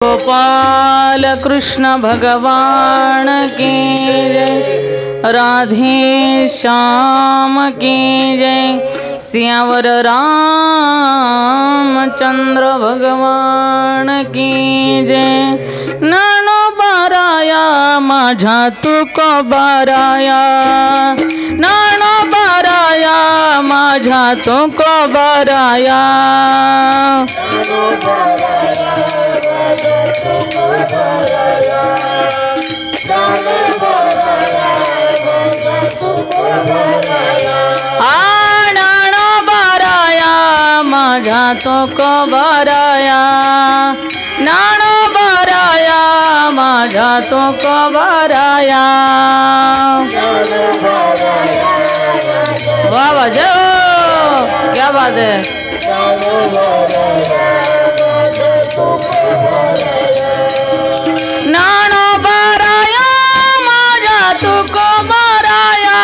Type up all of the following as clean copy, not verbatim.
गोपाल कृष्ण भगवान की जय, राधे श्याम की जय, सियावर रामचंद्र भगवान की जय। नानो बाराया माझा तुको बाराया, नानो बाराया माझा तुको बाराया, नानो बाराया माझा तुको बाराया, नानो बाराया माझा तुको बाराया। वाह वाह जय, क्या बात है। नानो बाराया माझा तुको बाराया,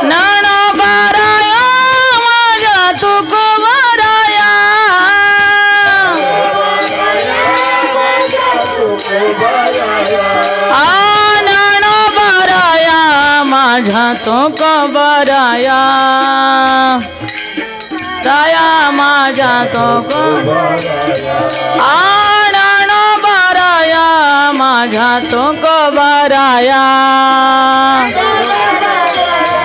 नानो बाराया माझा तुको बाराया, नानो बाराया माझा तुको बाराया, राया माझा तुको नानो बाराया माझा तुको बाराया,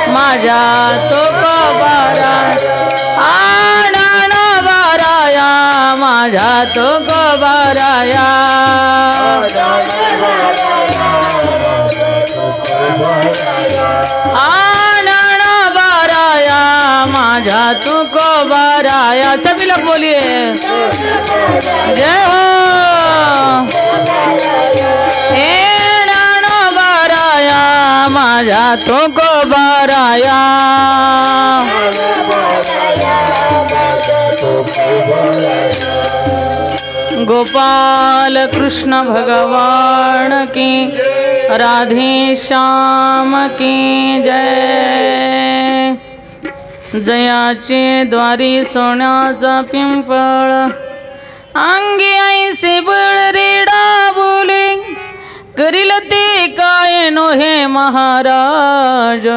माझा तुको बाराया, नानो बाराया माझा तुको बाराया, नानो बाराया माझा तुको बाराया। सभी लोग बोलिए जय हो। नानो बाराया माझा तुको बाराया, गोपाल कृष्ण भगवान की, राधे श्याम की जय। जयाचे द्वारी सोन्याचा पिंपळ, अंगी ऐसे बळ रेडा बोले, करील ते काय नो हे महाराज,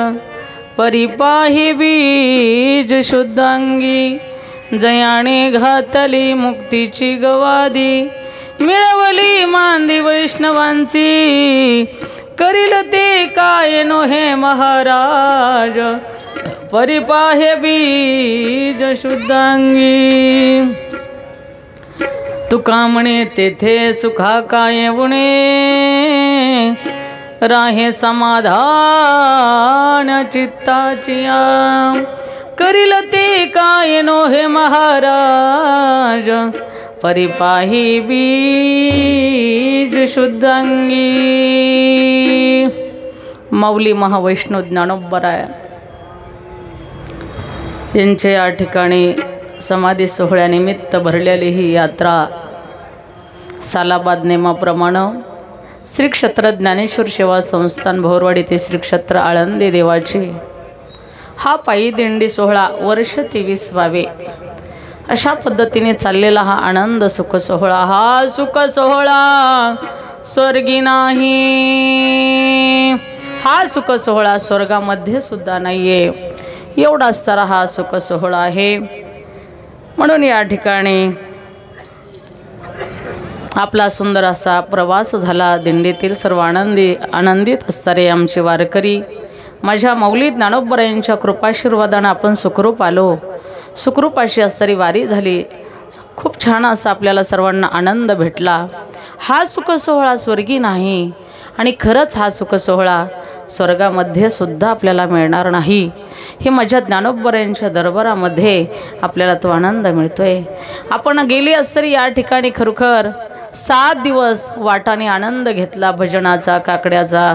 परिपाही बीज शुद्धांगी, जयाने घातली मुक्तीची गवादी, मिळवली मांदी वैष्णवांची, करील ते काय नो हे महाराज, परिपाहे बीज शुद्धांगी। तुका म्हणे तेथे सुखा काय उणे, राहे समाधान चित्ताचिया, करील ते काय नो हे महाराज, परिपाही बीज शुद्धांगी। माऊली महावैष्णव ज्ञानोबराय यांचे या ठिकाणी समाधी सोहळ्यानिमित्त भरलेली ही यात्रा सालाबाद नेमाप्रमाणे श्री क्षेत्र ज्ञानेश्वर सेवा संस्थान भोरवाडी ते श्री क्षेत्र आळंदी देवाची हा पायी दिंडी सोहळा वर्ष 23वावे अशा पद्धतीने चाललेला हा आनंद सुख सोहळा, हा सुख सोहळा स्वर्गी नाही, हा सुख सोहळा स्वर्गामध्ये सुद्धा नाहीये, एवढा सारा हा सुख सोहळा आहे। म्हणून या ठिकाणी आपला सुंदर असा प्रवास झाला। दिंडीतील सर्व आनंदित असणारे आमचे वारकरी, माझ्या माऊली ज्ञानोबरायांच्या कृपाशीर्वादाने आपण सुखरूप आलो, सुखरूप अशी असणारी वारी झाली। खूप छान असा आपल्याला सर्वांना आनंद भेटला। हा सुख सोहळा स्वर्गी नाही आणि खरंच हा सुख सोहळा स्वर्गामध्ये सुद्धा आपल्याला मिळणार नाही, हे माझ्या ज्ञानोबरायांच्या दरबारामध्ये आपल्याला तो आनंद मिळतोय। आपण गेली असतरी या ठिकाणी खरोखर 7 दिवस वाटाने आनंद घेतला, भजनाचा, काकड्याचा,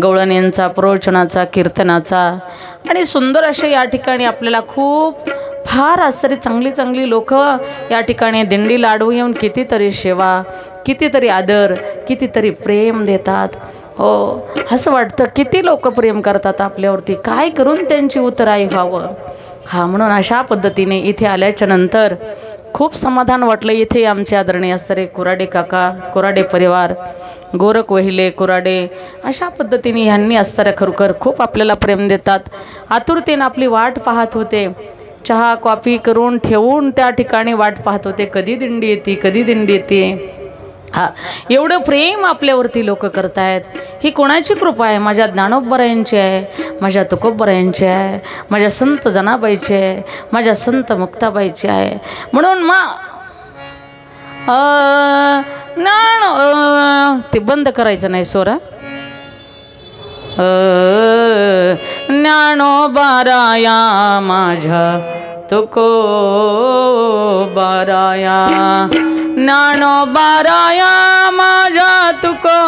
गवळणींचा, प्रवचनाचा, कीर्तनाचा, आणि सुंदर असे या ठिकाणी आपल्याला खूप फार असणारी चांगली लोक या ठिकाणी दिंडीला अडवून येऊन कितीतरी सेवा, कितीतरी आदर, कितीतरी प्रेम देतात। हो, असं वाटतं किती लोक प्रेम करतात आपल्यावरती, काय करून त्यांची उतराई व्हावं। हा म्हणून अशा पद्धतीने इथे आल्याच्या नंतर खूप समाधान वाटलं. इथे आमचे आदरणीय असणारे कुराडे काका, कुराडे परिवार, गोरख वहिले कुराडे, अशा पद्धतीने ह्यांनी असणाऱ्या खरोखर खूप आपल्याला प्रेम देतात. आतुरतेने आपली वाट पाहत होते. चहा कॉफी करून ठेवून त्या ठिकाणी वाट पाहत होते, कधी दिंडी येते, कधी दिंडी येते. हा, एवढं प्रेम आपल्यावरती लोक करतायत. ही कोणाची कृपा आहे? माझ्या ज्ञानोबरायांची आहे, माझ्या तुकोबरायांची आहे, माझ्या संत जनाबाईची आहे, माझ्या संत मुक्ताबाईची आहे. म्हणून ते बंद करायचं नाही सोरा. ज्ञानोबाराया माझ्या तुकोबराया, ज्ञानोबाराया माझ्या तुकोबराया,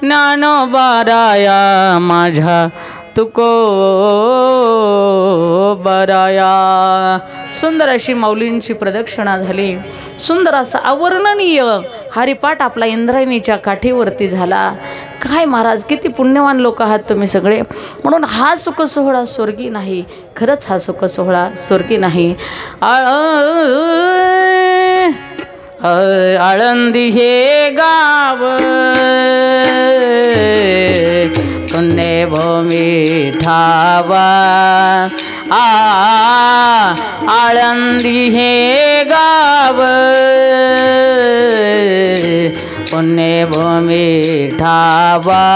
ज्ञानोबाराया माझ्या तुकोबराया. सुंदर अशी माऊलींची प्रदक्षिणा झाली. सुंदर असा अवर्णनीय हरिपाठ आपला इंद्रायणीच्या काठीवरती झाला. काय महाराज, किती पुण्यवान लोक आहात तुम्ही सगळे. म्हणून हा सुख सोहळा स्वर्गी नाही. खरंच हा सुख सोहळा स्वर्गी नाही. आळंदी हे गाव पुण्यभूमी ठावा, आळंदी हे गाव पुण्यभूमी ठावा.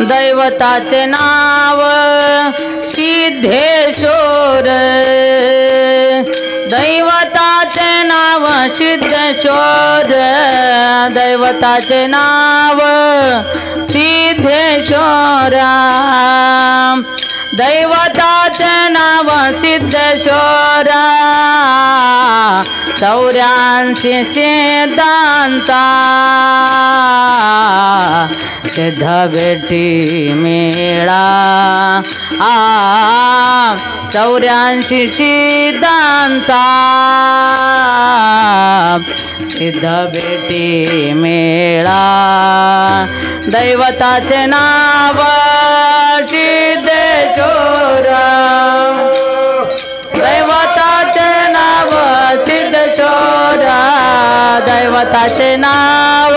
दैवताचे नाव सिद्धेश्वर, दैवताचे नाव सिद्धेश्वर, दैवताचे नाव सिद्धेश्वर, दैवताचे नाव सिद्धेश्वर. 84 सिद्धांचा सिद्ध भेटी मेळा, 84 सिद्धांचा सिद्ध भेटी मेळा. दैवताचे नाव सिद्धेश्वर, दैवताचे नाव सिद्धेश्वर, दैवताचे नाव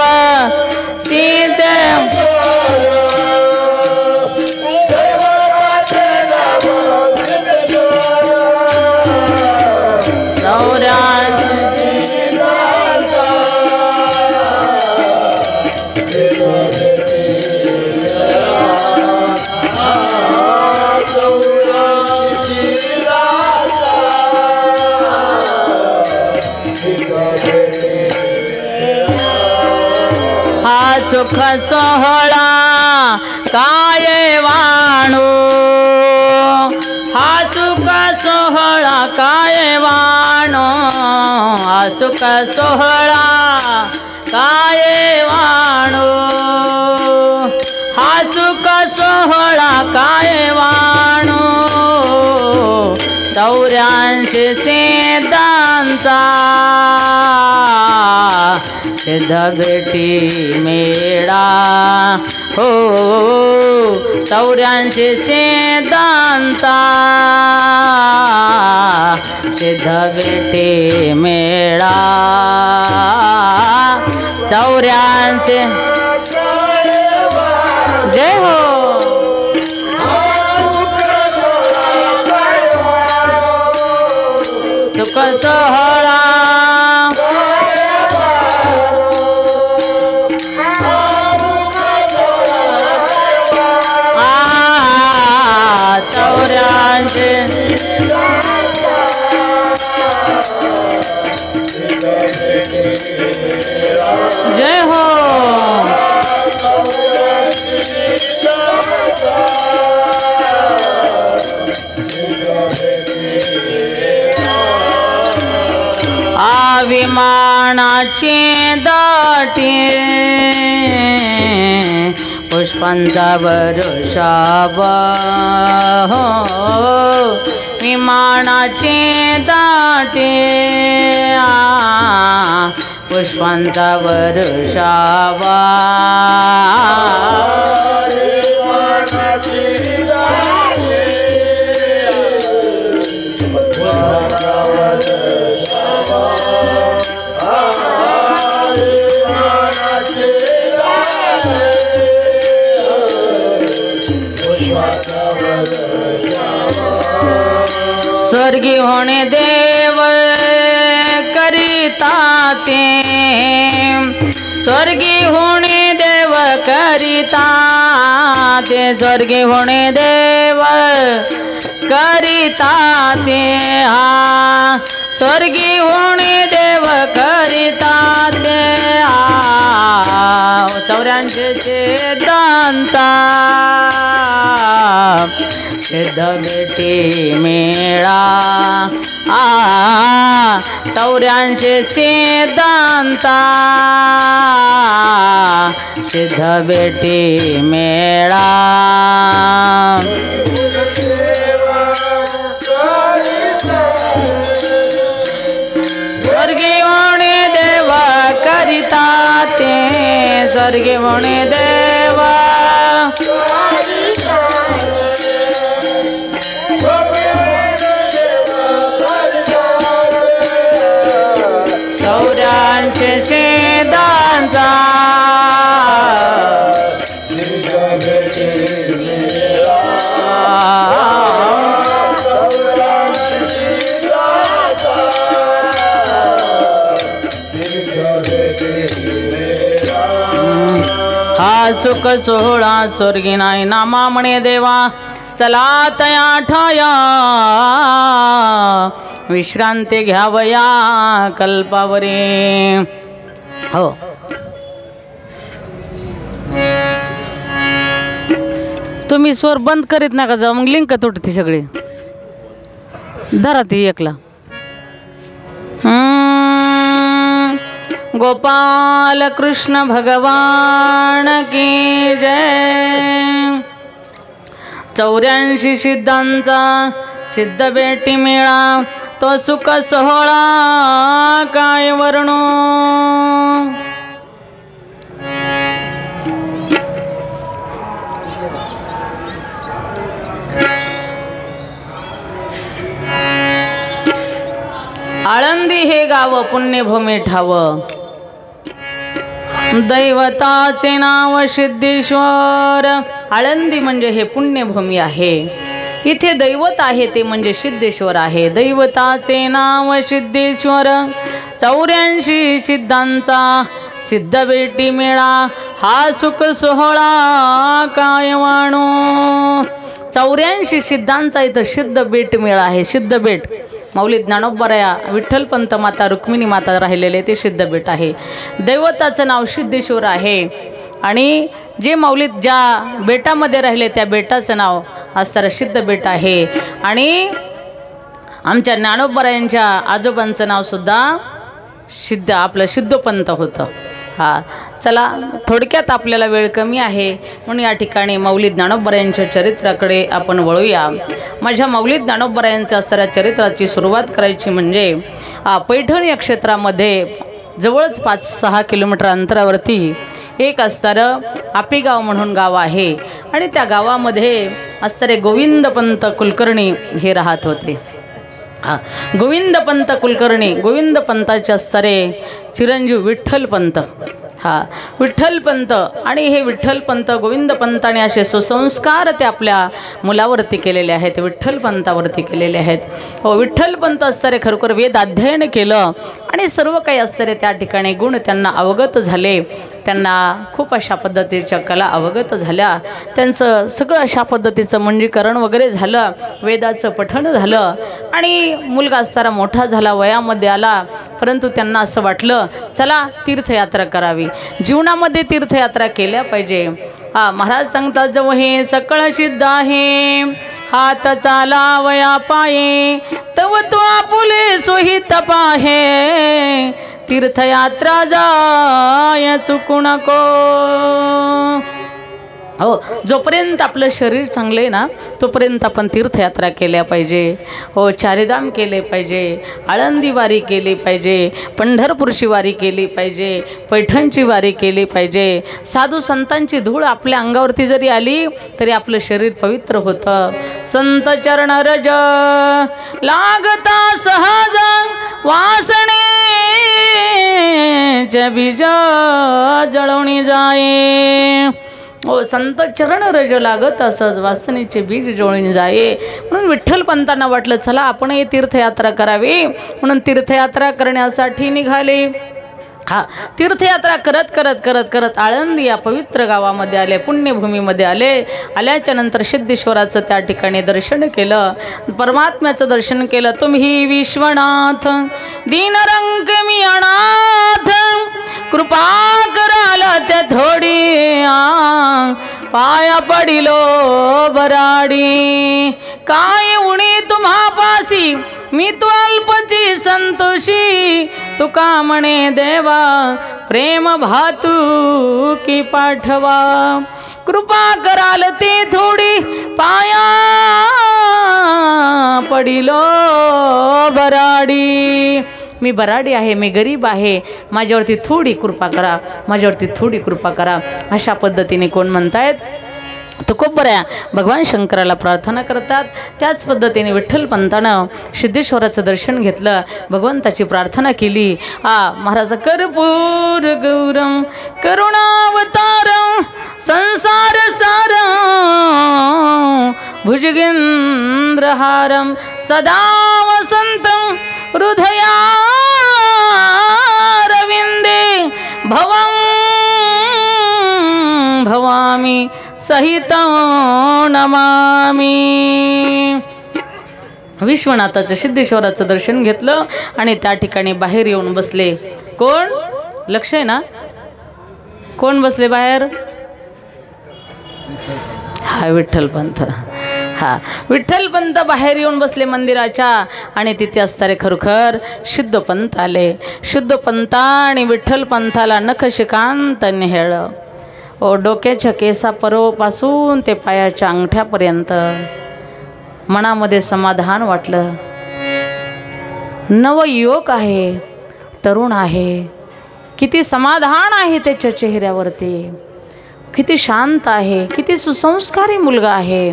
सुख सोहळा काय वाणू, हा सुख सोहळा काय वाणू, हा सुख सोहळा काय वाणू, हा सुख सोहळा काय वाणू. 84 सिद्धांचा सिद्ध भेटी मेळा. हो 84 सिद्धांचा सिद्ध भेटी मेळा. 84 जय हो. सुख सोहळा जय हो. विमाना विमानाचे दाटे पुष्पांचा वर्षावा हो विमानाचे दाटे पुष्पांचा वर्षावा स्वर्गी होणे देव करिता ते स्वर्गी होणे देव करिता ते स्वर्गी होणे देव करिता ते स्वर्गी होणे देव करिता ते चौऱ्यांचे चेतांचा सिद्ध बेटी मेळा चौऱ्यांचे चेतांचा सिद्ध बेटी मेळा स्वर्गी होणे देव करिता ते स्वर्गी होणे देव चौऱ्यांचे चेतांचा हा सुख सोहळा स्वर्गी नाही नामा म्हणे देवा चला तया ठाया विश्रांती घ्यावया कल्पावरी हो तुम्ही स्वर बंद करीत नका जाऊ मग लिंक तुटती सगळी धरा ती एकला गोपाल कृष्ण भगवान की जय 84 सिद्धांचा सिद्ध बेटी मेळा तो सुख सोहळा काय वर्णो आळंदी हे गाव पुण्यभूमी ठाव दैवताचे नाव सिद्धेश्वर आळंदी म्हणजे हे पुण्यभूमी आहे इथे दैवत आहे ते म्हणजे सिद्धेश्वर आहे दैवताचे नाव सिद्धेश्वर 84 सिद्धांचा सिद्ध बेटी मेळा हा सुख सोहळा काय वाणो 84 सिद्धांचा इथं सिद्ध बेट मेळा आहे सिद्ध बेट माऊली ज्ञानोबराया विठ्ठलपंत माता रुक्मिणी माता राहिलेले ते सिद्ध बेट आहे दैवताचं नाव सिद्धेश्वर आहे आणि जे माऊलीत ज्या बेटामध्ये राहिले त्या बेटाचं नाव असणारं सिद्ध बेट आहे आणि आमच्या ज्ञानोबरायांच्या आजोबांचं नावसुद्धा सिद्ध आपलं सिद्धपंत होतं हा चला थोडक्यात आपल्याला वेळ कमी आहे म्हणून या ठिकाणी माऊली ज्ञानोबरायांच्या चरित्राकडे आपण वळूया माझ्या माऊली ज्ञानोबरायांच्या असणाऱ्या चरित्राची सुरुवात करायची म्हणजे पैठण या क्षेत्रामध्ये जवळच 5-6 किलोमीटर अंतरावरती एक असणारं आपेगाव म्हणून गाव आहे आणि त्या गावामध्ये असणारे गोविंदपंत कुलकर्णी हे राहत होते गोविंदपंत कुलकर्णी गोविंदपंताचे असणारे चिरंजीव विठ्ठलपंत विठ्ठलपंत आणि हे विठ्ठलपंत गोविंदपंताने असे सुसंस्कार ते आपल्या मुलावरती केलेले आहेत विठ्ठलपंतावरती केलेले आहेत हो विठ्ठलपंत असणारे खरोखर वेद अध्ययन केलं आणि सर्व काही असणारे त्या ठिकाणी गुण त्यांना अवगत झाले त्यांना खूप अशा पद्धतीच्या कला अवगत झाल्या त्यांचं सगळं अशा पद्धतीचं मंजीकरण वगैरे झालं वेदाचं पठण झालं आणि मुलगा असताना मोठा झाला वयामध्ये आला परंतु त्यांना असं वाटलं चला तीर्थयात्रा करावी जीवनामध्ये तीर्थयात्रा केल्या पाहिजे महाराज सांगतात जव हे सकळ सिद्ध आहे हात चालावया पाये तव तो आपुले सोहित पाहे तीर्थयात्रा जाय चुकू नको. हो, जोपर्यंत आपलं शरीर चांगलं आहे ना तोपर्यंत आपण तीर्थयात्रा केल्या पाहिजे. हो, चारिधाम केले पाहिजे, आळंदी वारी केली पाहिजे, पंढरपूरची वारी केली पाहिजे, पैठणची वारी केली पाहिजे. साधू संतांची धूळ आपल्या अंगावरती जरी आली तरी आपलं शरीर पवित्र होतं. संत चरण रज लागता सहज वासनेचे बीज जळवणी जाये. ओ संत चरण रज लागत असच वासनेचे बीज जळून जाये. म्हणून विठ्ठल पंतांना वाटलं चला आपण हे तीर्थयात्रा करावी, म्हणून तीर्थयात्रा करण्यासाठी निघाले. हा, तीर्थयात्रा करत करत करत करत आळंदी या पवित्र गावामध्ये आले, पुण्यभूमीमध्ये आले. आल्याच्या नंतर सिद्धेश्वराचं त्या ठिकाणी दर्शन केलं, परमात्म्याचं दर्शन केलं. तुम्ही विश्वनाथ दीनरंग मी अनाथ, कृपा कराल त्या थोडी पाया पडिलो बराडी. काय उणी तुम्हा पासी मी तू अल्पची संतोषी, तुका म्हणे देवा प्रेम भातू की पाठवा. कृपा कराल ती थोडी पाया पडिलो बराडी. मी बराडी आहे, मी गरीब आहे, माझ्यावरती थोडी कृपा करा, माझ्यावरती थोडी कृपा करा. अशा पद्धतीने कोण म्हणतायत तुकोबऱ्या भगवान शंकराला प्रार्थना करतात. त्याच पद्धतीने विठ्ठल पंतानं सिद्धेश्वराचं दर्शन घेतलं, भगवंताची प्रार्थना केली. महाराज कर्पूर गौरम करुणावतारम संसार सारम भुजगेंद्रहारम सदा वसंतम हृदयारविंदे भवं भवामी सहितं नमामि. विश्वनाथाचं सिद्धेश्वराचं दर्शन घेतलं आणि त्या ठिकाणी बाहेर येऊन बसले. कोण? लक्ष आहे ना? कोण बसले बाहेर? हा, विठ्ठलपंत. हा, विठ्ठलपंत बाहेर येऊन बसले मंदिराच्या. आणि तिथे असणारे खरोखर शुद्धपंत आले. शुद्धपंता आणि विठ्ठलपंथाला नखशिकांत न्याहळ. ओ, डोक्याच्या केसापासून ते पायाच्या अंगठ्यापर्यंत मनामध्ये समाधान वाटलं. नवयुवक आहे, तरुण आहे, किती समाधान आहे त्याच्या चेहऱ्यावरती, किती शांत आहे, किती सुसंस्कारी मुलगा आहे.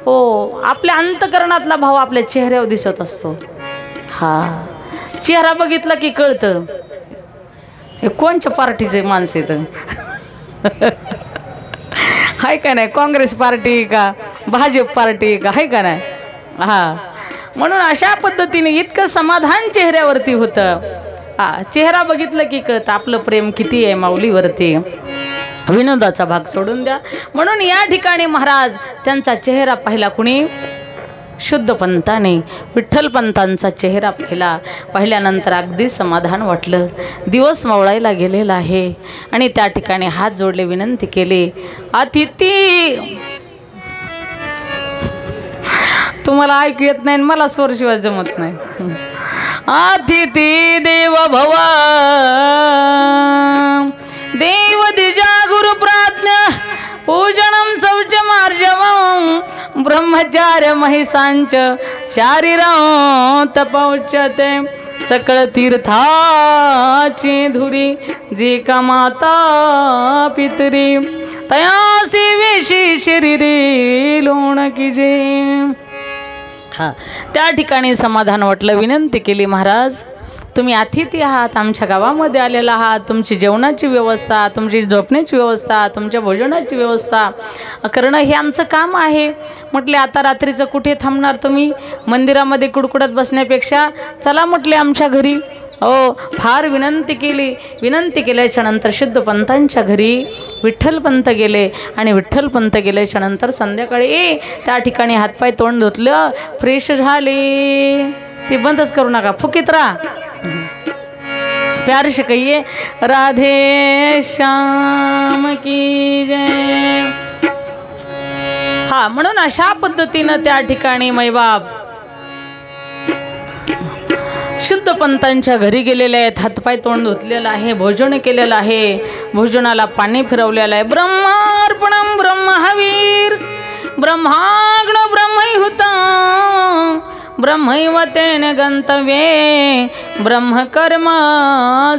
ओ, आपल्या अंतकरणातला भाव आपल्या चेहऱ्यावर दिसत असतो. हा, चेहरा बघितला की कळतं हे कोणच्या पार्टीचे माणसं येतं. हाय का नाही? काँग्रेस पार्टी का भाजप पार्टी का? हाय का नाही? हा, म्हणून अशा पद्धतीने इतकं समाधान चेहऱ्यावरती होतं. चेहरा बघितलं की कळतं आपलं प्रेम किती आहे माऊलीवरती. विनोदाचा भाग सोडून द्या. म्हणून या ठिकाणी महाराज त्यांचा चेहरा पाहिला. कुणी? शुद्धपंताने विठ्ठलपंतांचा चेहरा पाहिल्यानंतर अगदी समाधान वाटलं. दिवस मावळायला गेलेला आहे आणि त्या ठिकाणी हात जोडले, विनंती केली. अतिथी, तुम्हाला ऐकू येत नाही, मला स्वरशिवाय जमत नाही. अतिथी देव भव देव दिजा गुरु प्राज्ञा पूजनम शौच मार्जवं ब्रह्मचार्य महिषांच शारीरं तपौच्यते. सकळ तीर्थाची धुरी जी का माता पितरी तयासी वेशी शरीरी लोण कीजे. हा, त्या ठिकाणी समाधान वाटलं. विनंती केली, महाराज तुम्ही अतिथी आहात, आमच्या गावामध्ये आलेला आहात, तुमची जेवणाची व्यवस्था, तुमची झोपण्याची व्यवस्था, तुमच्या भोजनाची व्यवस्था करणं हे आमचं काम आहे. म्हटले आता रात्रीचं कुठे थांबणार तुम्ही? मंदिरामध्ये कुडकुडत बसण्यापेक्षा चला म्हटले आमच्या घरी. हो, फार विनंती केली. विनंती केल्याच्या नंतर शुद्धपंतांच्या घरी विठ्ठलपंत गेले आणि विठ्ठलपंत गेल्याच्या नंतर संध्याकाळी त्या ठिकाणी हातपाय तोंड धुतलं, फ्रेश झाले. ते बंदच करू नका, फुकीत राहा. प्यार से कहिए राधे श्याम की जय. हा, म्हणून अशा पद्धतीनं त्या ठिकाणी मैबाप शुद्ध पंतांच्या घरी गेलेले आहेत, हातपाय तोंड धुतलेलं आहे, भोजन केलेलं आहे, भोजनाला पाणी फिरवलेलं आहे. ब्रह्मार्पणम ब्रह्महवीर ब्रह्माग्न ब्रह्महुता ब्रह्मैव तेन गंतव्ये ब्रह्मकर्म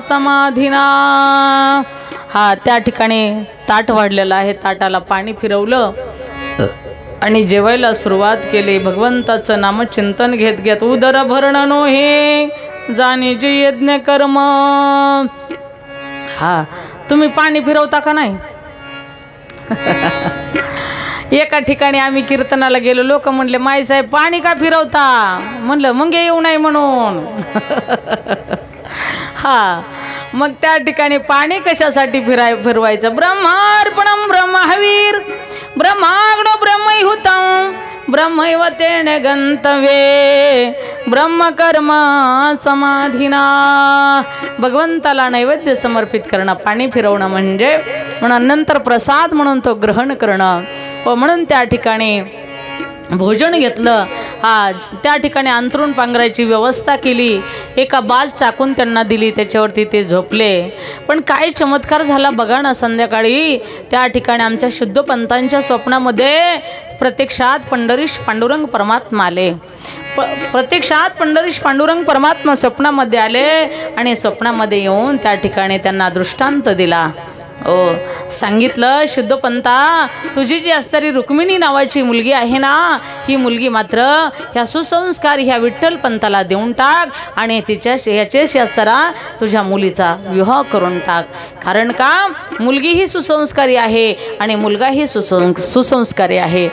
समाधिना. हा त्या ठिकाणी ताट वाढलेलं आहे, ताटाला पाणी फिरवलं आणि जेवायला सुरुवात केली. भगवंताचं नामचिंतन घेत घेत उदर भरण नो हे जाणीचे यज्ञ कर्म. हा तुम्ही पाणी फिरवता का नाही? एका ठिकाणी आम्ही कीर्तनाला गेलो, लोक म्हणले माईसाहेब पाणी का फिरवता? म्हणलं मग येऊ नाही म्हणून. हा मग त्या ठिकाणी पाणी कशासाठी फिरवायचं? ब्रह्मार्पणम ब्रह्महवीर ब्रह्माग्नो ब्रह्महुतं ब्रह्मैव तेन गंतव्ये ब्रह्मकर्म समाधिना. भगवंताला नैवेद्य समर्पित करणं, पाणी फिरवणं म्हणजे म्हणून नंतर प्रसाद म्हणून तो ग्रहण करणं. व म्हणून त्या ठिकाणी भोजन घेतलं. हा त्या ठिकाणी अंथरूण पांघरायची व्यवस्था केली, एका बाज टाकून त्यांना दिली, त्याच्यावरती ते झोपले. पण काय चमत्कार झाला बघा ना. संध्याकाळी त्या ठिकाणी आमच्या शुद्ध पंतांच्या स्वप्नामध्ये प्रत्यक्षात पंढरीश पांडुरंग परमात्मा आले. प्रत्यक्षात पंढरीश पांडुरंग परमात्मा स्वप्नामध्ये आले आणि स्वप्नामध्ये येऊन त्या ठिकाणी त्यांना दृष्टांत दिला. सांगितलं शुद्ध पंता, तुझी जी असणारी रुक्मिणी नावाची मुलगी आहे ना, ही मुलगी मात्र ह्या सुसंस्कार ह्या विठ्ठल पंताला देऊन टाक आणि याच्याशी असणारा तुझ्या मुलीचा विवाह करून टाक. कारण का मुलगी ही सुसंस्कारी आहे आणि मुलगा ही सुसंस्कारी आहे.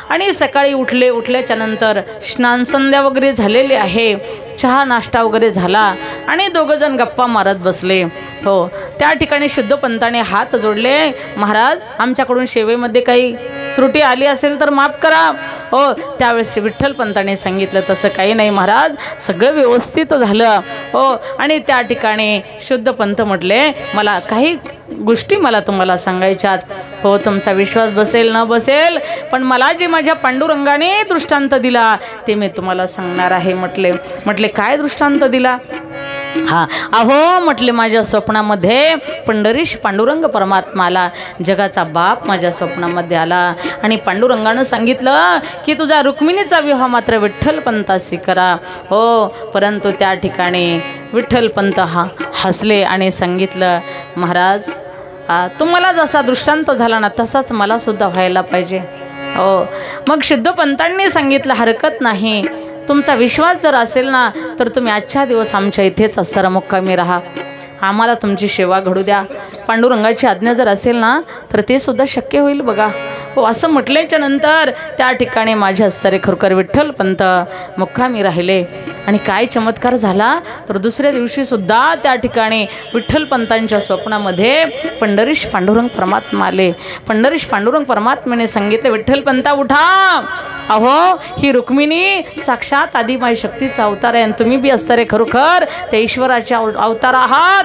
आणि सकाळी उठल्याच्या नंतर स्नान संध्या वगैरे झालेले आहे, चहा नाश्ता वगैरे झाला आणि दोघंजण गप्पा मारत बसले. हो त्या ठिकाणी शुद्ध पंताने हात जोडले, महाराज आमच्याकडून सेवेमध्ये काही त्रुटी आली असेल तर माफ करा. हो त्यावेळेस विठ्ठल पंताने सांगितलं तसं काही नाही महाराज, सगळं व्यवस्थित झालं. हो आणि त्या ठिकाणी शुद्ध पंत म्हटले मला काही गोष्टी तुम्हाला सांगायच्यात. हो तुमचा विश्वास बसेल न बसेल, पण मला जे माझ्या पांडुरंगाने दृष्टांत दिला ते मी तुम्हाला सांगणार आहे. म्हटले काय दृष्टांत दिला? हा अहो म्हटले माझ्या स्वप्नामध्ये पंढरीश पांडुरंग परमात्मा आला, जगाचा बाप माझ्या स्वप्नामध्ये आला आणि पांडुरंगानं सांगितलं की तुझा रुक्मिणीचा विवाह मात्र विठ्ठल पंताशी करा. हो परंतु त्या ठिकाणी विठ्ठल पंत हसले आणि सांगितलं महाराज तुम्हाला जसा दृष्टांत झाला ना तसाच मला सुद्धा व्हायला पाहिजे. हो मग शुद्ध पंतांनी सांगितलं हरकत नाही, तुमचा विश्वास जर असेल ना तर तुम्ही आजच्या दिवस आमच्या इथेच असणारा मुक्कामी राहा, आम्हाला तुमची सेवा घडू द्या. पांडुरंगाची आज्ञा जर असेल ना तर ते सुद्धा शक्य होईल बघा. हो असं म्हटल्याच्या नंतर त्या ठिकाणी माझे असणारे खरोखर विठ्ठल पंत मुक्कामी राहिले. आणि काय चमत्कार झाला तर दुसऱ्या दिवशी सुद्धा त्या ठिकाणी विठ्ठल पंतांच्या स्वप्नामध्ये पंढरीश पांडुरंग परमात्मा आले. पंढरीश पांडुरंग परमात्म्याने सांगितले विठ्ठल पंता उठा, अहो ही रुक्मिणी साक्षात आदिमाई शक्तीचा अवतार आहे आणि तुम्ही बी असणारे खरोखर त्या ईश्वराचे अवतार आहात,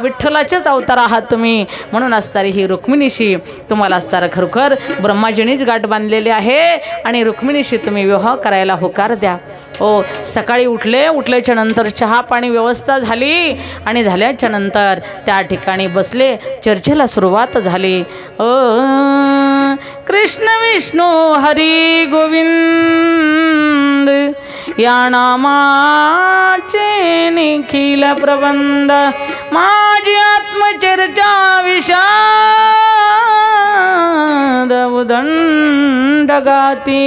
विठ्ठलाचेच अवतार आहात तुम्ही. म्हणून असणारी ही रुक्मिणीशी तुम्हाला असणारा खरोखर ब्रह्माजीनीच गाठ बांधलेली आहे आणि रुक्मिणीशी तुम्ही विवाह करायला होकार द्या. हो सकाळी उठल्याच्या नंतर चहा पाणी व्यवस्था झाली आणि झाल्याच्या नंतर त्या ठिकाणी बसले, चर्चेला सुरुवात झाली. कृष्ण विष्णू हरी गोविंद या नामाचे निखिल प्रबंध, माझी आत्मचर्चा विषाद उदंड गाती.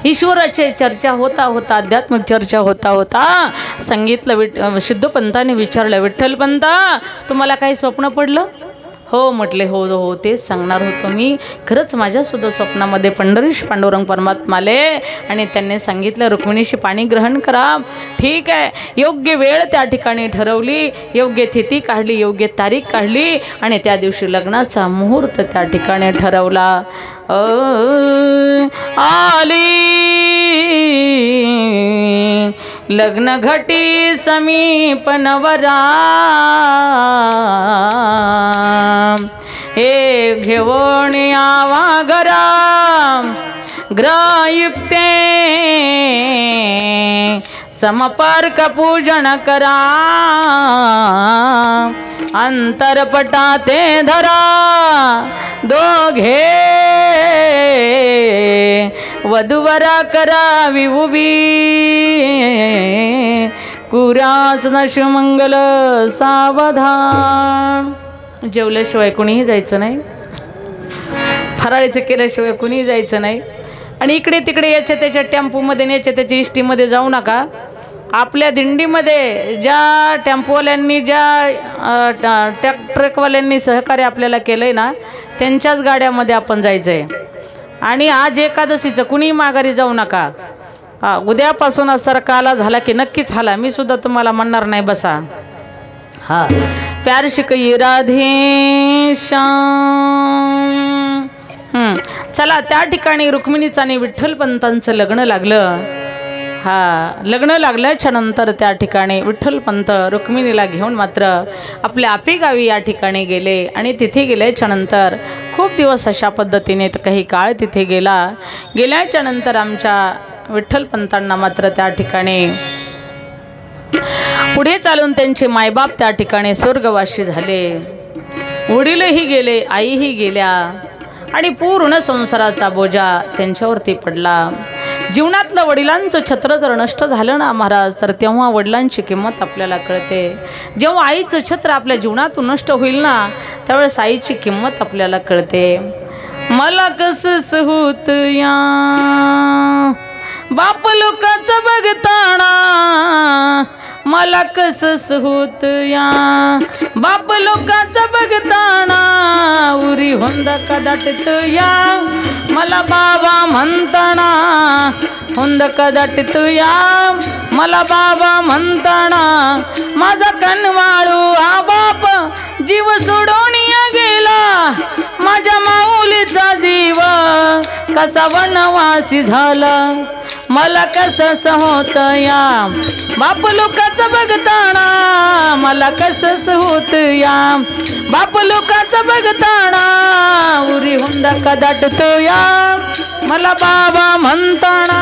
ईश्वराची चर्चा होता होता, आध्यात्मिक चर्चा होता होता सांगितलं शुद्ध पंताने विचारलं विठ्ठल पंता तुम्हाला काही स्वप्न पडलं? हो म्हटले हो हो तेच सांगणार होतो मी. खरंच माझ्यासुद्धा स्वप्नामध्ये पंढरीश पांडुरंग परमात्मा आले आणि त्यांनी सांगितलं रुक्मिणीशी पाणी ग्रहण करा. ठीक आहे, योग्य वेळ त्या ठिकाणी ठरवली, योग्य तिथी काढली, योग्य तारीख काढली आणि त्या दिवशी लग्नाचा मुहूर्त त्या ठिकाणी ठरवला. आली लग्न घटी समीप नवरा, हे घेऊन यावा घरा ग्रहयुक्ते समपर्क पूजन करा, अंतरपटा ते धरा, दोघे वधूवरा करावी उभी, कुरास नशमंगल सावधान. जेवल्याशिवाय कुणीही जायचं नाही, फराळीचं केल्याशिवाय कुणीही जायचं नाही. आणि इकडे तिकडे याच्या त्याच्या टेम्पोमध्ये याच्या त्याच्या इष्टीमध्ये जाऊ नका. आपल्या दिंडीमध्ये ज्या टेम्पोवाल्यांनी ज्या ट्रकवाल्यांनी सहकार्य आपल्याला केलं आहे ना, त्यांच्याच गाड्यामध्ये आपण जायचं आहे. आणि आज एकादशीचं कुणी माघारी जाऊ नका. उद्यापासून असर काला झाला की नक्कीच हाला. मी सुद्धा तुम्हाला म्हणणार नाही बसा. हा प्यार शिकई राधे श्याम. चला, त्या ठिकाणी रुक्मिणीचं आणि विठ्ठलपंतांचं लग्न लागलं. लग्न लागल्याच्या नंतर त्या ठिकाणी विठ्ठलपंत रुक्मिणीला घेऊन मात्र आपल्या आपेगावी या ठिकाणी गेले. आणि तिथे गेल्याच्या नंतर खूप दिवस अशा पद्धतीने काही काळ तिथे गेल्याच्या नंतर आमच्या विठ्ठलपंतांना मात्र त्या ठिकाणी पुढे चालून त्यांचे मायबाप त्या ठिकाणी स्वर्गवासी झाले. वडीलही गेले, आईही गेल्या आणि पूर्ण संसाराचा बोजा त्यांच्यावरती पडला. जीवनातलं वडिलांचं छत्र जर नष्ट झालं ना महाराज, तर तेव्हा वडिलांची किंमत आपल्याला कळते. जेव्हा आईचं छत्र आपल्या जीवनातून नष्ट होईल ना, त्यावेळेस आईची किंमत आपल्याला कळते. मला कसं होत या बाप लोकांचं बघताना, मला कसं होत या बाप लोकांचं बघताना, उरी होंदा कदाचित या मला बाबा म्हणताना, होंद कदाचित या मला बाबा म्हणताना, माझा कनवाळू हा बाप जीव सोडून गेला, माझ्या माऊलीचा जीव कसा वनवासी झाला, मला कसं होत या बाप लोकांचं बघताना, मला कसं होत या बाप लोकांचं बघताना, उरी हुंदा कदाटत या मला बाबा म्हणताना,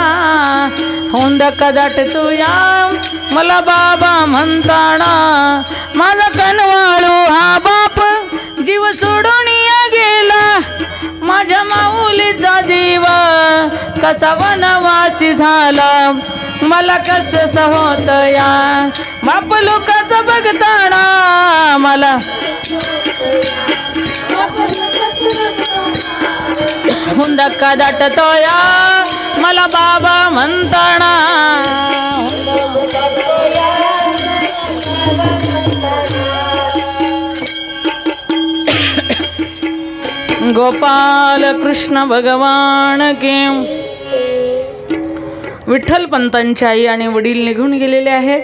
हुंदा कदाटत या मला बाबा म्हणताना, माझा कनवाळू हा बाप जीव सोडून गेला, माझ्या माऊलीचा जीव कसा वनवासी झाला, मला कसं होत या बाप लोकांचं बघताना, मला हुंदका दाटतो या मला बाबा म्हणताना, गोपाल कृष्ण भगवान के. विठ्ठलपंतांची आई आणि वडील निघून गेलेले आहेत.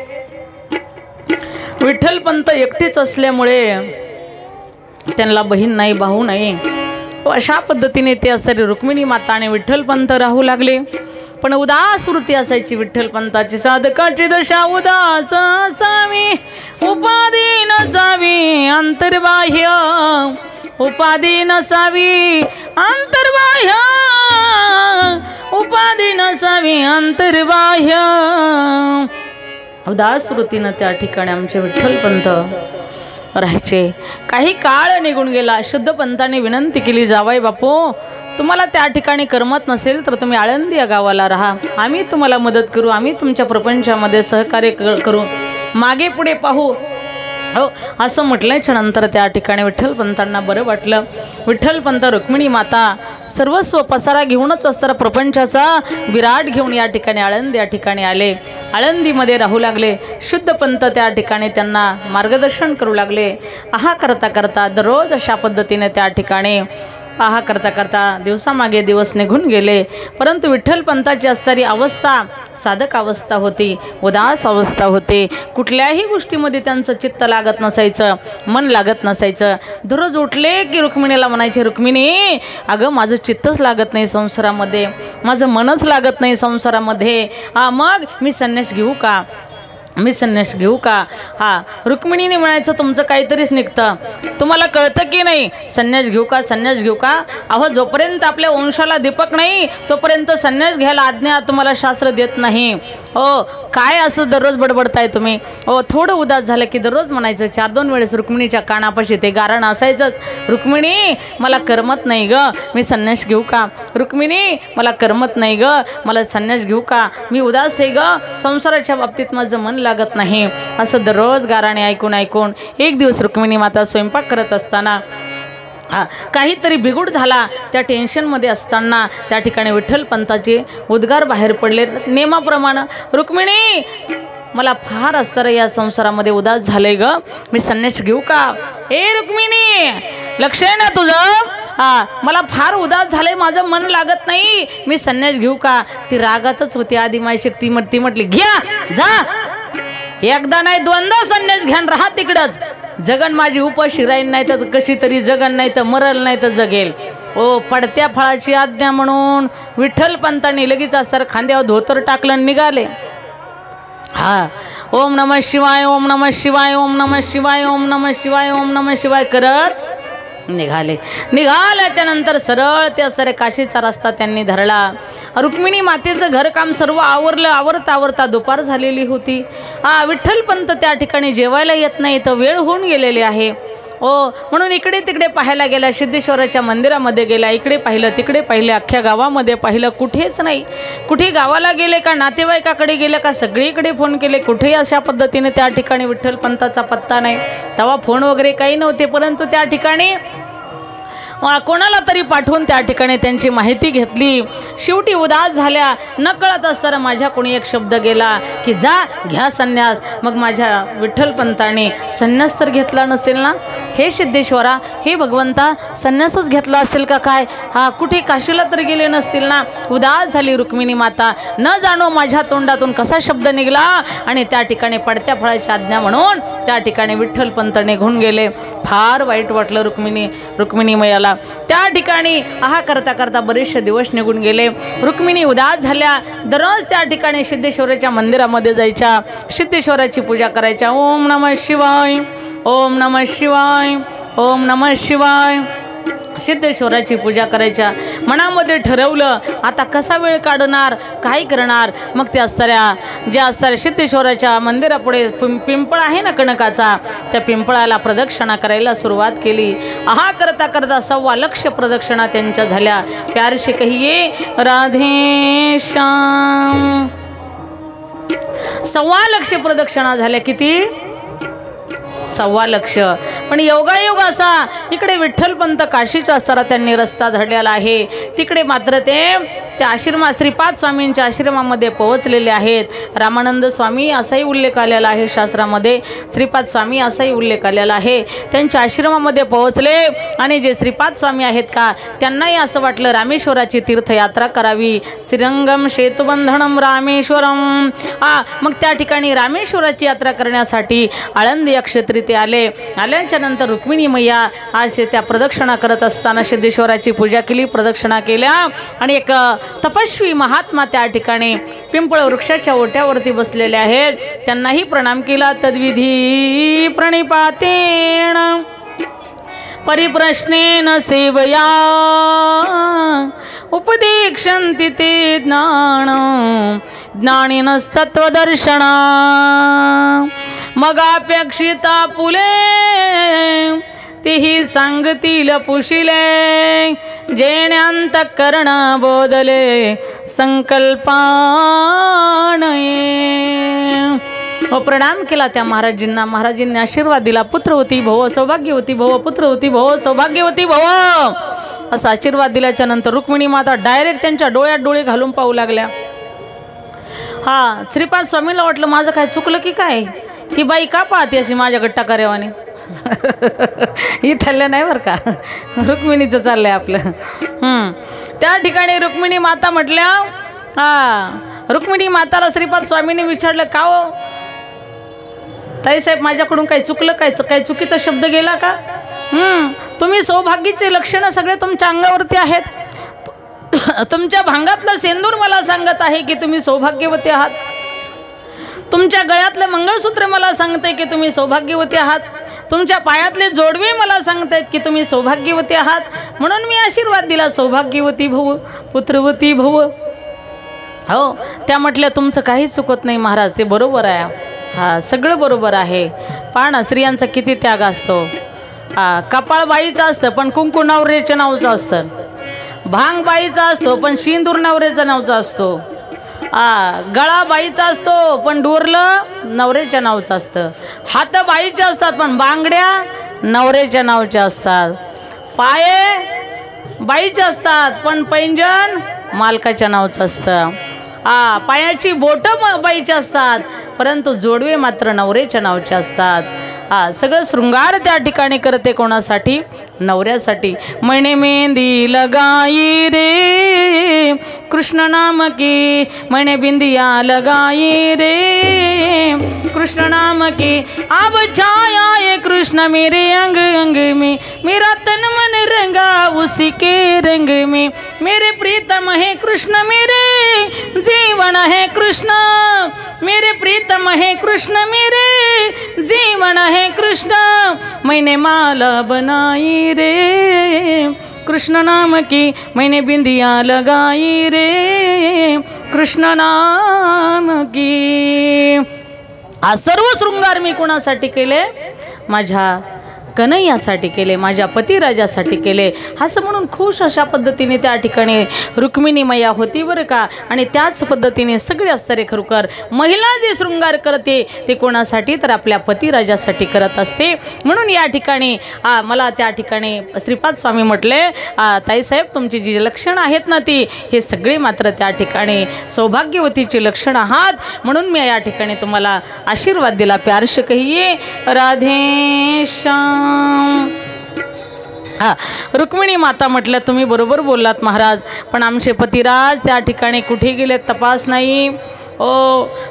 विठ्ठलपंत एकटेच असल्यामुळे त्यांना बहीण नाही, भाऊ नाही. अशा पद्धतीने ते असणारे रुक्मिणी माता आणि विठ्ठलपंत राहू लागले. पण उदास वृत्ती असायची विठ्ठलपंताची. साधकाची दशा उदास असावी, उपाधी नसावी अंतर्बाह्य, उपाधी नसावी अंतर्बाह्य, उपाधी नसावी अंतर्बाह्य. उदास वृत्तीनं त्या ठिकाणी आमचे विठ्ठलपंत राहायचे. काही काळ निघून गेला. शुद्ध पंतांनी विनंती केली, जावाई बापू तुम्हाला त्या ठिकाणी करमत नसेल तर तुम्ही आळंदी या गावाला राहा, आम्ही तुम्हाला मदत करू, आम्ही तुमच्या प्रपंचामध्ये सहकार्य करू, मागे पुढे पाहू. हो असं म्हटल्याच्या नंतर त्या ठिकाणी विठ्ठलपंतांना बरं वाटलं. विठ्ठलपंत रुक्मिणी माता सर्वस्व पसारा घेऊनच असताना प्रपंचाचा विराट घेऊन या ठिकाणी आळंदी या ठिकाणी आले. आळंदीमध्ये राहू लागले. शुद्ध पंत त्या ठिकाणी त्यांना मार्गदर्शन करू लागले. आहा करता करता दररोज अशा पद्धतीने त्या ठिकाणी आहा करता करता दिवसामागे दिवस निघून गेले. परंतु विठ्ठलपंताची असणारी अवस्था साधक अवस्था होती, उदास अवस्था होती. कुठल्याही गोष्टीमध्ये त्यांचं चित्त लागत नसायचं, मन लागत नसायचं. दररोज उठले की रुक्मिणीला म्हणायचे, रुक्मिणी अगं माझं चित्तच लागत नाही संसारामध्ये, माझं मनच लागत नाही संसारामध्ये, मग मी संन्यास घेऊ का? मी संन्यास घेऊ का? हा, रुक्मिणीने म्हणायचं तुमचं काहीतरीच निघतं, तुम्हाला कळतं की नाही, संन्यास घेऊ का, संन्यास घेऊ का? अहो, जोपर्यंत आपल्या वंशाला दीपक नाही तोपर्यंत संन्यास घ्यायला आज्ञा तुम्हाला शास्त्र देत नाही. हो, काय असं दररोज बडबडताय तुम्ही? हो, थोडं उदास झालं की दररोज म्हणायचं 4-2 वेळेस रुक्मिणीच्या कानापाशी ते गारण असायचंच, रुक्मिणी मला करमत नाही ग, मी संन्यास घेऊ का? रुक्मिणी मला करमत नाही ग, मला संन्यास घेऊ का? मी उदास आहे ग, संसाराच्या बाबतीत माझं मन लागत नाही. असं दररोज गाराणे ऐकून ऐकून एक दिवस रुक्मिणी माता स्वयंपाक करत असताना काहीतरी बिघूड झाला. त्या टेन्शनमध्ये असताना त्या ठिकाणी विठ्ठलपंताचे उद्गार बाहेर पडले नेमाप्रमाणे, रुक्मिणी मला फार असतं या संसारामध्ये उदास झालंय ग, मी संन्यास घेऊ का? ए रुक्मिणी, लक्ष आहे ना तुझं? मला फार उदास झालंय, माझं मन लागत नाही, मी संन्यास घेऊ का? ती रागातच होती आदिमाय शक्ती. ती म्हटली घ्या, जा, एकदा नाही दोनदा संन्यास घ्यान, राहा तिकडंच, जगन माझी उपाशी राहील, नाही तर कशी तरी जगन, नाही तर मरल, नाही तर जगेल. ओ, पडत्या फळाची आज्ञा म्हणून विठ्ठलपंतांनी लगेच असं खांद्यावर धोतर टाकलं निघाले. हा, ओम नमः शिवाय, ओम नमः शिवाय, ओम नमः शिवाय, ओम नमः शिवाय, ओम नमः शिवाय करत निघाल्याच्या नंतर सरळ त्या सारे काशीचा रस्ता त्यांनी धरला. रुक्मिणी मातेचं घरकाम सर्व आवरलं. आवरता दुपार झालेली होती. विठ्ठलपंत त्या ठिकाणी जेवायला येत नाही, तर वेळ होऊन गेलेली आहे. म्हणून इकडे तिकडे पाहायला गेला, सिद्धेश्वराच्या मंदिरामध्ये गेला, इकडे पाहिलं तिकडे पाहिलं, अख्ख्या गावामध्ये पाहिलं, कुठेच नाही. कुठे गावाला गेले का नातेवाईकाकडे गेले का सगळीकडे फोन केले, कुठेही अशा पद्धतीने त्या ठिकाणी विठ्ठलपंताचा पत्ता नाही. तेव्हा फोन वगैरे काही नव्हते, परंतु त्या ठिकाणी कोणाला तरी पाठवून त्या ठिकाणी त्यांची माहिती घेतली. शेवटी उदास झाल्या. न कळत असताना माझ्या कोणी एक शब्द गेला की जा, घ्या संन्यास. मग माझ्या विठ्ठलपंताने संन्यास तर घेतला नसेल ना? हे सिद्धेश्वरा, हे भगवंता, संन्यासच घेतला असेल का काय? कुठे काशीला तर गेले नसतील ना? उदास झाली रुक्मिणी माता. न जाणो माझ्या तोंडातून कसा शब्द निघाला आणि त्या ठिकाणी पडत्या फळाची आज्ञा म्हणून त्या ठिकाणी विठ्ठलपंत निघून गेले. फार वाईट वाटलं रुक्मिणी मैयाला. त्या ठिकाणी करता करता बरेचसे दिवस निघून गेले. रुक्मिणी उदास झाल्या. दररोज त्या ठिकाणी सिद्धेश्वराच्या मंदिरामध्ये जायच्या, सिद्धेश्वराची पूजा करायच्या. ओम नमः शिवाय, ओम नमः शिवाय, ओम नमः शिवाय, सिद्धेश्वराची पूजा करायच्या. मनामध्ये ठरवलं आता कसा वेळ काढणार, काय करणार. मग त्या ज्या सिद्धेश्वराच्या मंदिरापुढे पिंपळ आहे ना कणकाचा, त्या पिंपळाला प्रदक्षिणा करायला सुरुवात केली. करता करता 1.25 लाख प्रदक्षिणा त्यांच्या झाल्या. प्यार से कहिए राधे श्याम. 1.25 लाख प्रदक्षिणा झाल्या. किती? 1.25 लाख. पण योगायोग असा, इकडे विठ्ठलपंत काशीचा असताना त्यांनी रस्ता धरलेला आहे, तिकडे मात्र ते त्या आश्रमात श्रीपाद स्वामींच्या आश्रमामध्ये पोहोचलेले आहेत. रामानंद स्वामी असाही उल्लेख आलेला आहे शास्त्रामध्ये, श्रीपाद स्वामी असाही उल्लेख आलेला आहे. त्यांच्या आश्रमामध्ये पोहोचले आणि जे श्रीपाद स्वामी आहेत का, त्यांनाही असं वाटलं रामेश्वराची तीर्थयात्रा करावी. श्रीरंगम सेतुबंधनम रामेश्वरम. मग त्या ठिकाणी रामेश्वराची यात्रा करण्यासाठी आळंदी या क्षेत्री ते आले. आल्याच्या नंतर रुक्मिणी मैया आज त्या प्रदक्षिणा करत असताना सिद्धेश्वराची पूजा केली, प्रदक्षिणा केल्या. आणि एक तपस्वी महात्मा त्या ठिकाणी पिंपळ वृक्षाच्या ओट्यावरती बसलेले आहेत. त्यांनाही प्रणाम केला. तद्विधी प्रणिपातेन परिप्रश्नेन सेवया उपदेक्षन्ति ते ज्ञानिनस्तत्त्वदर्शना. मगापेक्षिता पुले तेही सांगतील पुशिले. जेण्यांतकरण बोधले संकल्पानये. प्रणाम केला त्या महाराजींना. महाराजींनी आशीर्वाद दिला. पुत्रवती भव, सौभाग्यवती भव, पुत्रवती भव, सौभाग्यवती भव असा आशीर्वाद दिल्याच्या नंतर रुक्मिणी माता डायरेक्ट त्यांच्या डोळ्यात डोळे घालून पाहू लागल्या. श्रीपाद स्वामीला वाटलं माझं काय चुकलं की काय, ही बाई का पाहते अशी माझ्याकडे टाकारेवाने. ही थल्लं नाही बरं का, रुक्मिणीचं चाललंय आपलं. त्या ठिकाणी रुक्मिणी माता म्हटल्या, रुक्मिणी माताला श्रीपाद स्वामीने विचारलं, का हो ताईसाहेब माझ्याकडून काही चुकलं, काही चुकीचा शब्द गेला का? तुम्ही सौभाग्याचे लक्षणं सगळे तुमच्या अंगावरती आहेत. तुमच्या भांगातलं सेंदूर मला सांगत आहे की तुम्ही सौभाग्यवती आहात. तुमच्या गळ्यातले मंगळसूत्र मला सांगते की तुम्ही सौभाग्यवती आहात, तुमच्या पायातले जोडवे मला सांगतायत की तुम्ही सौभाग्यवती आहात, म्हणून मी आशीर्वाद दिला सौभाग्यवती भव पुत्रवती भव. हो, त्या म्हटल्या तुमचं काही चुकत नाही महाराज, ते बरोबर आहे. हा, सगळं बरोबर आहे. पहा ना, स्त्रियांचा किती त्याग असतो. कपाळ बाईचं असतं पण कुंकू नवऱ्याच्या नावाचं असतं, भांग बाईचा असतो पण शिंदूर नवऱ्याच्या नावाचा असतो, गळा बाईचा असतो पण डोरलं नवऱ्याच्या नावाचं असतं, हात बाईचे असतात पण बांगड्या नवऱ्याच्या नावाच्या असतात, पाये बाईचे असतात पण पैंजण मालकाच्या नावाचं असतं, पायाची बोटं बाईची असतात परंतु जोडवे मात्र नवऱ्याच्या नावाचे असतात. सगळं शृंगार त्या ठिकाणी करते कोणासाठी? नवऱ्यासाठी. मैंने मेहंदी लगाई रे कृष्ण नाम की, मैंने बिंदिया लगाई रे कृष्ण नाम की, अब छाया ये कृष्ण मेरे अंग अंग में, मेरा तन मन रंगा उसी के रंग में, मेरे प्रीतम है कृष्ण मेरे जीवन है कृष्ण, मेरे प्रीतम है कृष्ण मेरे जीवन है कृष्ण, मैंने माला बनाई रे कृष्ण नाम की, मैंने बिंदिया लगाई रे कृष्ण नाम की. हा सर्व शृंगार मी कोणासाठी केले? माझ्या कन्हैयासाठी केले, माझ्या पतिराजासाठी केले. असं म्हणून खुश अशा पद्धतीने त्या ठिकाणी रुक्मिणी मैया होती बरं का. आणि त्याच पद्धतीने सगळे आश्चर्य खरोखर महिला जे शृंगार करते ते कोणासाठी? तर आपल्या पतिराजासाठी करत असते. म्हणून या ठिकाणी मला त्या ठिकाणी श्रीपाद स्वामी म्हटले, ताईसाहेब तुमची जी लक्षणं आहेत ना ती हे सगळे मात्र त्या ठिकाणी सौभाग्यवतीची लक्षणं आहात, म्हणून मी या ठिकाणी तुम्हाला आशीर्वाद दिला. प्यार से कहिए राधे श्याम. रुक्मिणी माता म्हटलं तुम्ही बरोबर बोललात महाराज, पण आमचे पतिराज त्या ठिकाणी कुठे गेलेत तपास नाही.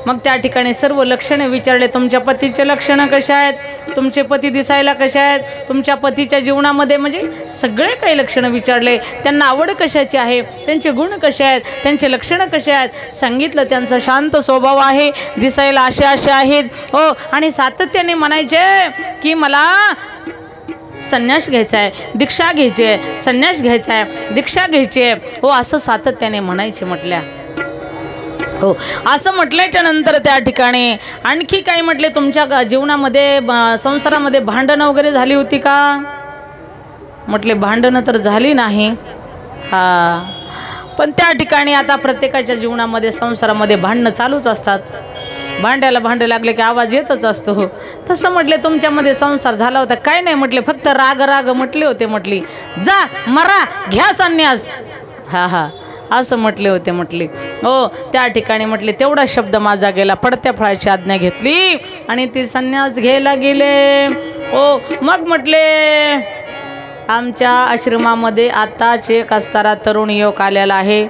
मग त्या ठिकाणी सर्व लक्षणे विचारले. तुमच्या पतीचे लक्षणं कशा आहेत? तुमचे पती दिसायला कशा आहेत? तुमच्या पतीच्या जीवनामध्ये म्हणजे सगळे काही लक्षणं विचारले. त्यांना आवड कशाची आहे? त्यांचे गुण कसे आहेत? त्यांचे लक्षणं कसे आहेत? सांगितलं. त्यांचा शांत स्वभाव आहे, दिसायला असे असे आहेत. आणि सातत्याने म्हणायचे की मला संन्यास घ्यायचा आहे, दीक्षा घ्यायची आहे, संन्यास घ्यायचा आहे, दीक्षा घ्यायची आहे. असं सातत्याने म्हणायचे म्हटल्या. असं म्हटल्याच्या नंतर त्या ठिकाणी आणखी काही म्हटले, तुमच्या जीवनामध्ये संसारामध्ये भांडणं वगैरे झाली होती का? म्हटले भांडणं तर झाली नाही. पण त्या ठिकाणी आता प्रत्येकाच्या जीवनामध्ये संसारामध्ये भांडणं चालूच असतात. भांड्याला भांडे लागले की आवाज येतच असतो. तसं म्हटले तुमच्यामध्ये संसार झाला होता? काय नाही म्हटले, फक्त राग राग म्हटले होते. म्हटली जा मरा घ्या संन्यास. असं म्हटले होते. म्हटली त्या ठिकाणी म्हटले तेवढा शब्द माझा गेला. पडत्या फळाची आज्ञा घेतली आणि ती संन्यास घ्यायला गेले. मग म्हटले आमच्या आश्रमामध्ये आताच एक असणारा तरुण युवक आलेला आहे.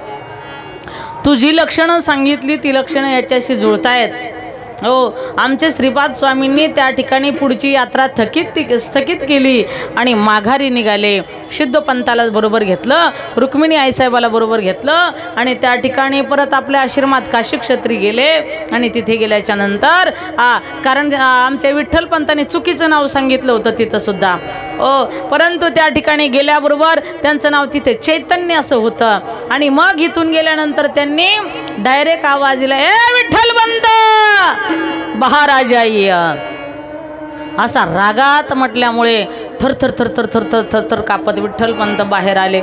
तू जी लक्षणं सांगितली ती लक्षणं याच्याशी जुळतायत. आमचे श्रीपाद स्वामींनी त्या ठिकाणी पुढची यात्रा स्थगित केली आणि माघारी निघाले. शुद्ध पंथाला बरोबर घेतलं, रुक्मिणी आईसाहेबाला बरोबर घेतलं आणि त्या ठिकाणी परत आपल्या आश्रमात काशी क्षेत्री गेले. आणि तिथे गेल्याच्या नंतर कारण आमच्या विठ्ठल पंतांनी चुकीचं नाव सांगितलं होतं तिथं सुद्धा. परंतु त्या ठिकाणी गेल्याबरोबर त्यांचं नाव तिथे चैतन्य असं होतं. आणि मग इथून गेल्यानंतर त्यांनी डायरेक्ट आवाज दिला, ए विठ्ठल पंत बाहेर आ जाइए. असा रागात म्हटल्यामुळे थरथर थरथर थरथर थरथर कापत विठ्ठल पंत बाहेर आले.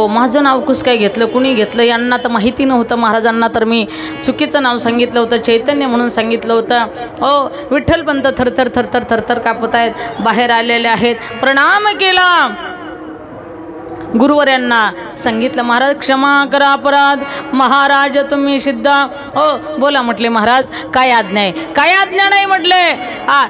माझं नाव कुस काय घेतलं, कुणी घेतलं? यांना तर माहिती नव्हतं. महाराजांना तर मी चुकीचं नाव सांगितलं होतं, चैतन्य म्हणून सांगितलं होतं. विठ्ठल पंत थरथर थरथर थरथर कापत आहेत, बाहेर आलेले आहेत. प्रणाम केला. गुरुवर्यांना सांगितलं महाराज क्षमा करा अपराध, महाराज तुम्ही सिद्धा. बोला म्हटले महाराज काय आज्ञा आहे? काय आज्ञा नाही म्हटले.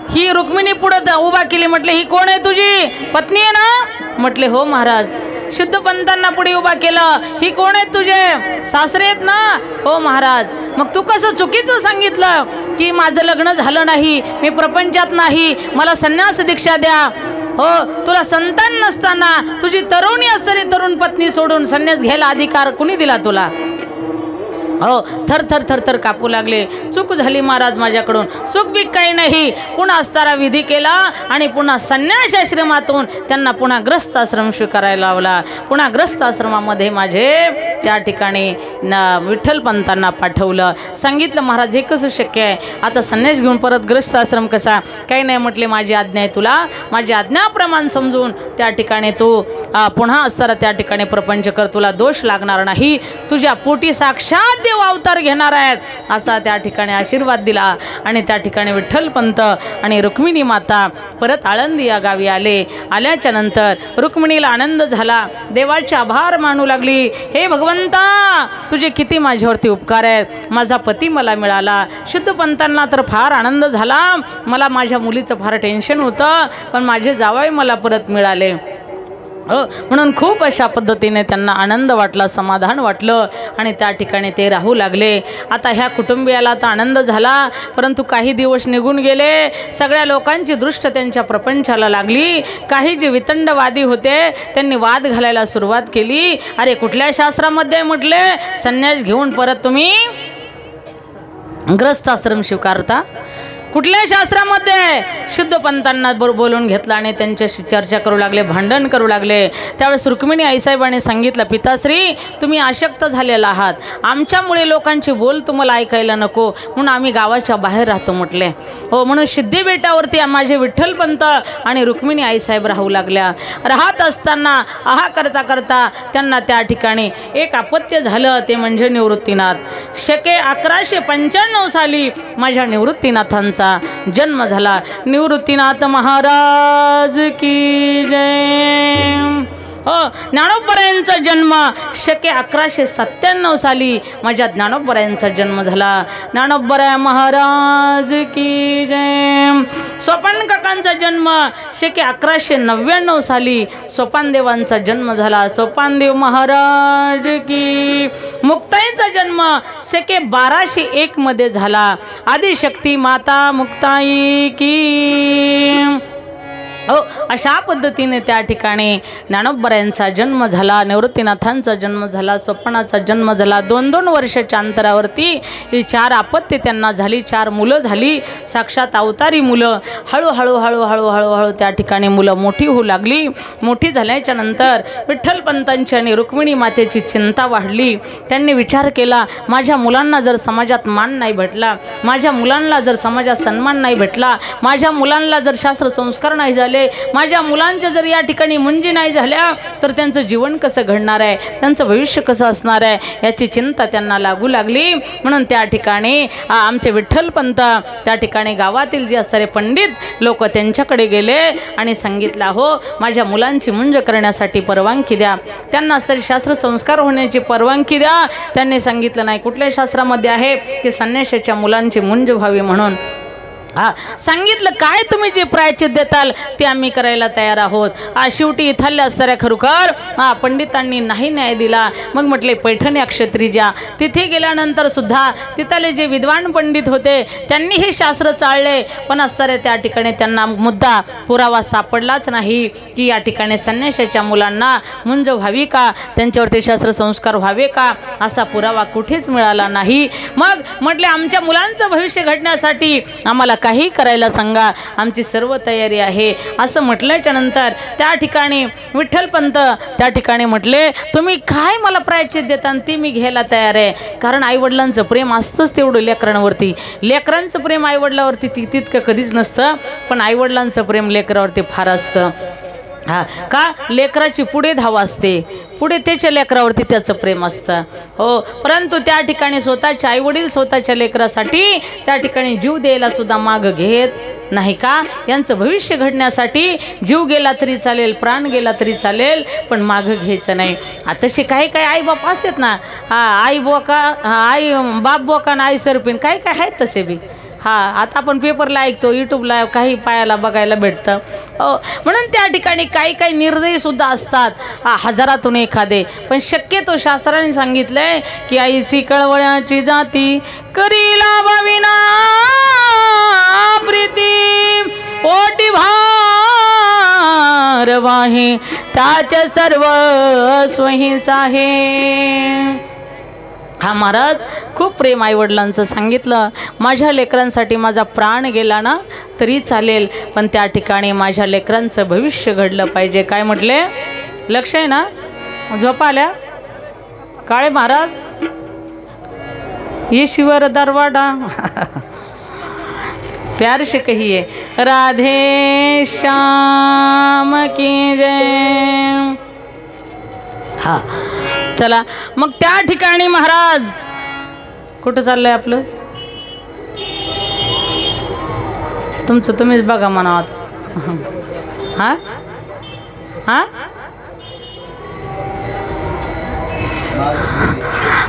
ही रुक्मिणी पुढे उभा केली. म्हटले ही कोण आहे? तुझी पत्नी आहे ना? म्हटले हो महाराज. शुद्ध पंतांना पुढे उभा केलं. ही कोण आहेत? तुझे सासरे आहेत ना? हो महाराज. मग तू कसं चुकीचं सांगितलं की माझं लग्न झालं नाही, मी प्रपंचात नाही, मला संन्यास दीक्षा द्या. तुला संतान नसताना तुझी तरुणी असताना तरुण पत्नी सोडून संन्यास घ्यायला अधिकार कुणी दिला तुला? हो थर थर थर थर कापू लागले. चूक झाली महाराज माझ्याकडून, चूक बी काही नाही. पुन्हा असताना विधी केला आणि पुन्हा संन्यास आश्रमातून त्यांना पुन्हा ग्रस्त आश्रम स्वीकारायला लावला. पुन्हा ग्रस्त आश्रमामध्ये माझे त्या ठिकाणी विठ्ठलपंतांना पाठवलं. सांगितलं महाराज हे कसं शक्य आहे, आता संन्यास घेऊन परत ग्रस्त आश्रम कसा? काही नाही म्हटले, माझी आज्ञा आहे तुला, माझी आज्ञाप्रमाण समजून त्या ठिकाणी तू पुन्हा असताना त्या ठिकाणी प्रपंच कर, तुला दोष लागणार नाही, तुझ्या पोटी साक्षात देव अवतार घेणार आहेत असा त्या ठिकाणी आशीर्वाद दिला. आणि त्या ठिकाणी विठ्ठलपंत आणि रुक्मिणी माता परत आळंदी या गावी आले. आल्याच्या नंतर रुक्मिणीला आनंद झाला, देवाचे आभार मानू लागली. हे भगवंता तुझे किती माझ्यावरती उपकार आहेत, माझा पती मला मिळाला. शुद्धपंतांना तर फार आनंद झाला, मला माझ्या मुलीचं फार टेन्शन होतं, पण माझे जावई मला परत मिळाले. म्हणून खूप अशा पद्धतीने त्यांना आनंद वाटला, समाधान वाटलं आणि त्या ठिकाणी ते राहू लागले. आता ह्या कुटुंबियाला तर आनंद झाला, परंतु काही दिवस निघून गेले. सगळ्या लोकांची दृष्ट त्यांच्या प्रपंचाला लागली. काही जे वितंडवादी होते त्यांनी वाद घालायला सुरुवात केली. अरे कुठल्या शास्त्रामध्ये म्हटले संन्यास घेऊन परत तुम्ही ग्रस्त आश्रम स्वीकारता? कुठल्या शास्त्रामध्ये? शुद्धपंतांना बोलून घेतला आणि त्यांच्याशी चर्चा करू लागले, भांडण करू लागले. त्यावेळेस रुक्मिणी आईसाहेबांनी सांगितलं, पिताश्री तुम्ही अशक्त झालेला आहात, आमच्यामुळे लोकांची बोल तुम्हाला ऐकायला नको, म्हणून आम्ही गावाच्या बाहेर राहतो म्हटले. हो, म्हणून सिद्धी बेटावरती माझे विठ्ठलपंत आणि रुक्मिणी आईसाहेब राहू लागल्या. राहत असताना आहा करता करता त्यांना त्या ठिकाणी एक अपत्य झालं, ते म्हणजे निवृत्तीनाथ. शके 1195 साली माझ्या निवृत्तीनाथांचा जन्म झाला. निवृत्तीनाथ महाराज की जय. हो, ज्ञानोबरायांचा जन्म शके 1197 साली माझ्या ज्ञानोबरायांचा जन्म झाला. ज्ञानोबराय महाराज की जय. सोपान काकांचा जन्म शके 1199 साली सोपानदेवांचा जन्म झाला. सोपानदेव महाराज की. मुक्ताईचा जन्म शके 1201 मध्ये झाला. आदिशक्ती माता मुक्ताई की. हो, अशा पद्धतीने त्या ठिकाणी ज्ञानोबरायांचा जन्म झाला, निवृत्तीनाथांचा जन्म झाला, स्वप्नाचा जन्म झाला. 2-2 वर्षाच्या अंतरावरती ही 4 अपत्ये त्यांना झाली, 4 मुलं झाली, साक्षात अवतारी मुलं. हळूहळू हळूहळू हळूहळू त्या ठिकाणी मुलं मोठी होऊ लागली. मोठी झाल्याच्या नंतर विठ्ठलपंतांची आणि रुक्मिणी मातेची चिंता वाढली. त्यांनी विचार केला, माझ्या मुलांना जर समाजात मान नाही भेटला, माझ्या मुलांना जर समाजात सन्मान नाही भेटला, माझ्या मुलांना जर शास्त्र संस्कार नाही झाले, माझ्या मुलांच्या जर या ठिकाणी मुंजी नाही झाल्या तर त्यांचं जीवन कसं घडणार आहे, त्यांचं भविष्य कसं असणार आहे, याची चिंता त्यांना लागू लागली. म्हणून त्या ठिकाणी आमचे विठ्ठलपंत त्या ठिकाणी गावातील जे असणारे पंडित लोक त्यांच्याकडे गेले आणि सांगितलं, हो माझ्या मुलांची मुंज करण्यासाठी परवानगी द्या, त्यांना असणारे शास्त्र संस्कार होण्याची परवानगी द्या. त्यांनी सांगितलं नाही, कुठल्या शास्त्रामध्ये आहे की संन्याशाच्या मुलांची मुंज व्हावी म्हणून. सांगितलं, काय तुम्ही जे प्रायचित देताल ते आम्ही करायला तयार आहोत. शेवटी इथल्या असणाऱ्या खरोखर पंडितांनी नाही न्याय दिला. मग म्हटले पैठणी अक्षत्री ज्या तिथे गेल्यानंतर सुद्धा तिथले जे विद्वान पंडित होते त्यांनी हे शास्त्र चाळले, पण असणारे त्या ठिकाणी त्यांना मुद्दा पुरावा सापडलाच नाही की या ठिकाणी संन्याशाच्या मुलांना मुंज व्हावी का, त्यांच्यावरती शास्त्र संस्कार व्हावे का, असा पुरावा कुठेच मिळाला नाही. मग म्हटले, आमच्या मुलांचं भविष्य घडण्यासाठी आम्हाला काही करायला सांगा, आमची सर्व तयारी आहे. असं म्हटल्याच्या नंतर त्या ठिकाणी विठ्ठलपंत त्या ठिकाणी म्हटले, तुम्ही काय मला प्रायचित देता ती मी घ्यायला तयार आहे. कारण आईवडिलांचं प्रेम असतंच तेवढं लेकरांवरती. लेकरांचं प्रेम आईवडिलावरती तितकं कधीच नसतं, पण आईवडिलांचं प्रेम लेकरावरती फार असतं. का, लेकराची पुढे धाव असते, पुढे त्याच्या लेकरावरती त्याचं प्रेम असतं. हो, परंतु त्या ठिकाणी स्वतःचे आईवडील स्वतःच्या लेकरासाठी त्या ठिकाणी जीव द्यायला सुद्धा माग घेत नाही. का, यांचं भविष्य घडण्यासाठी जीव गेला तरी चालेल, प्राण गेला तरी चालेल, पण मागं घ्यायचं नाही. तसे काही काही आई बाप असतात ना, आई बोका, आई बाप बोका ना आई सरपीन, काही काय आहेत तसे बी. आता आपण पेपरला ऐकतो, यूट्यूबला काही पायाला बघायला भेटतं. म्हणून त्या ठिकाणी काही काही निर्दयीसुद्धा असतात, हजारातून एखादे. पण शक्यतो शास्त्राने सांगितलंय की आईची कळवळ्याची जाती करीला भाविना प्रीती पोटी भार वाहे त्याचे सर्व स्वहिंस आहे. महाराज खूप प्रेम आईवडिलांचं. सांगितलं माझ्या लेकरांसाठी माझा प्राण गेला ना तरी चालेल, पण त्या ठिकाणी माझ्या लेकरांचं भविष्य घडलं पाहिजे. काय म्हटले? लक्ष आहे ना? झोपा आल्या? काळे महाराज ये शिवर दरवाडा प्यार से कहिए राधे श्याम की जय. हा चला मग त्या ठिकाणी महाराज कुठं चाललंय आपलं? तुमचं तुम्हीच बघा मनात. हा हा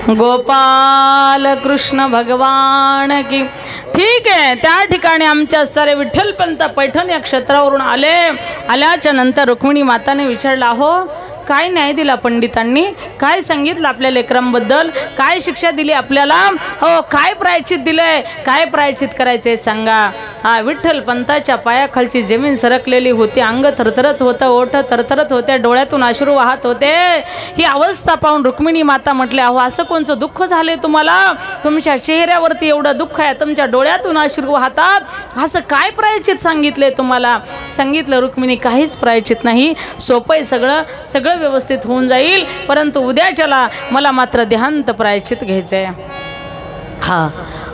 गोपाल कृष्ण भगवान की. ठीक आहे. त्या ठिकाणी आमच्या सारे विठ्ठलपंत पैठण या क्षेत्रावरून आले. आल्याच्या नंतर रुक्मिणी माताने विचारलं, हो काय न्याय दिला पंडितांनी? काय सांगितलं आपल्या लेकरांबद्दल? काय शिक्षा दिली आपल्याला? हो काय प्रायश्चित दिलंय? काय प्रायश्चित करायचंय सांगा. हा विठ्ठल पंताच्या पायाखालची जमीन सरकलेली होती. अंग थरथरत होतं, ओठ थरथरत होते, डोळ्यातून अश्रू वाहत होते. ही अवस्था पाहून रुक्मिणी माता म्हटल्या, अहो असं कोणचं दुःख झाले तुम्हाला? तुमच्या चेहऱ्यावरती एवढं दुःख आहे, तुमच्या डोळ्यातून अश्रू वाहतात, असं काय प्रायश्चित सांगितले तुम्हाला? सांगितलं रुक्मिणी काहीच प्रायश्चित नाही, सोपं आहे सगळं, सगळं व्यवस्थित होऊन जाईल, परंतु उद्याच्याला मला मात्र देहांत प्रायश्चित घ्यायचं आहे. हा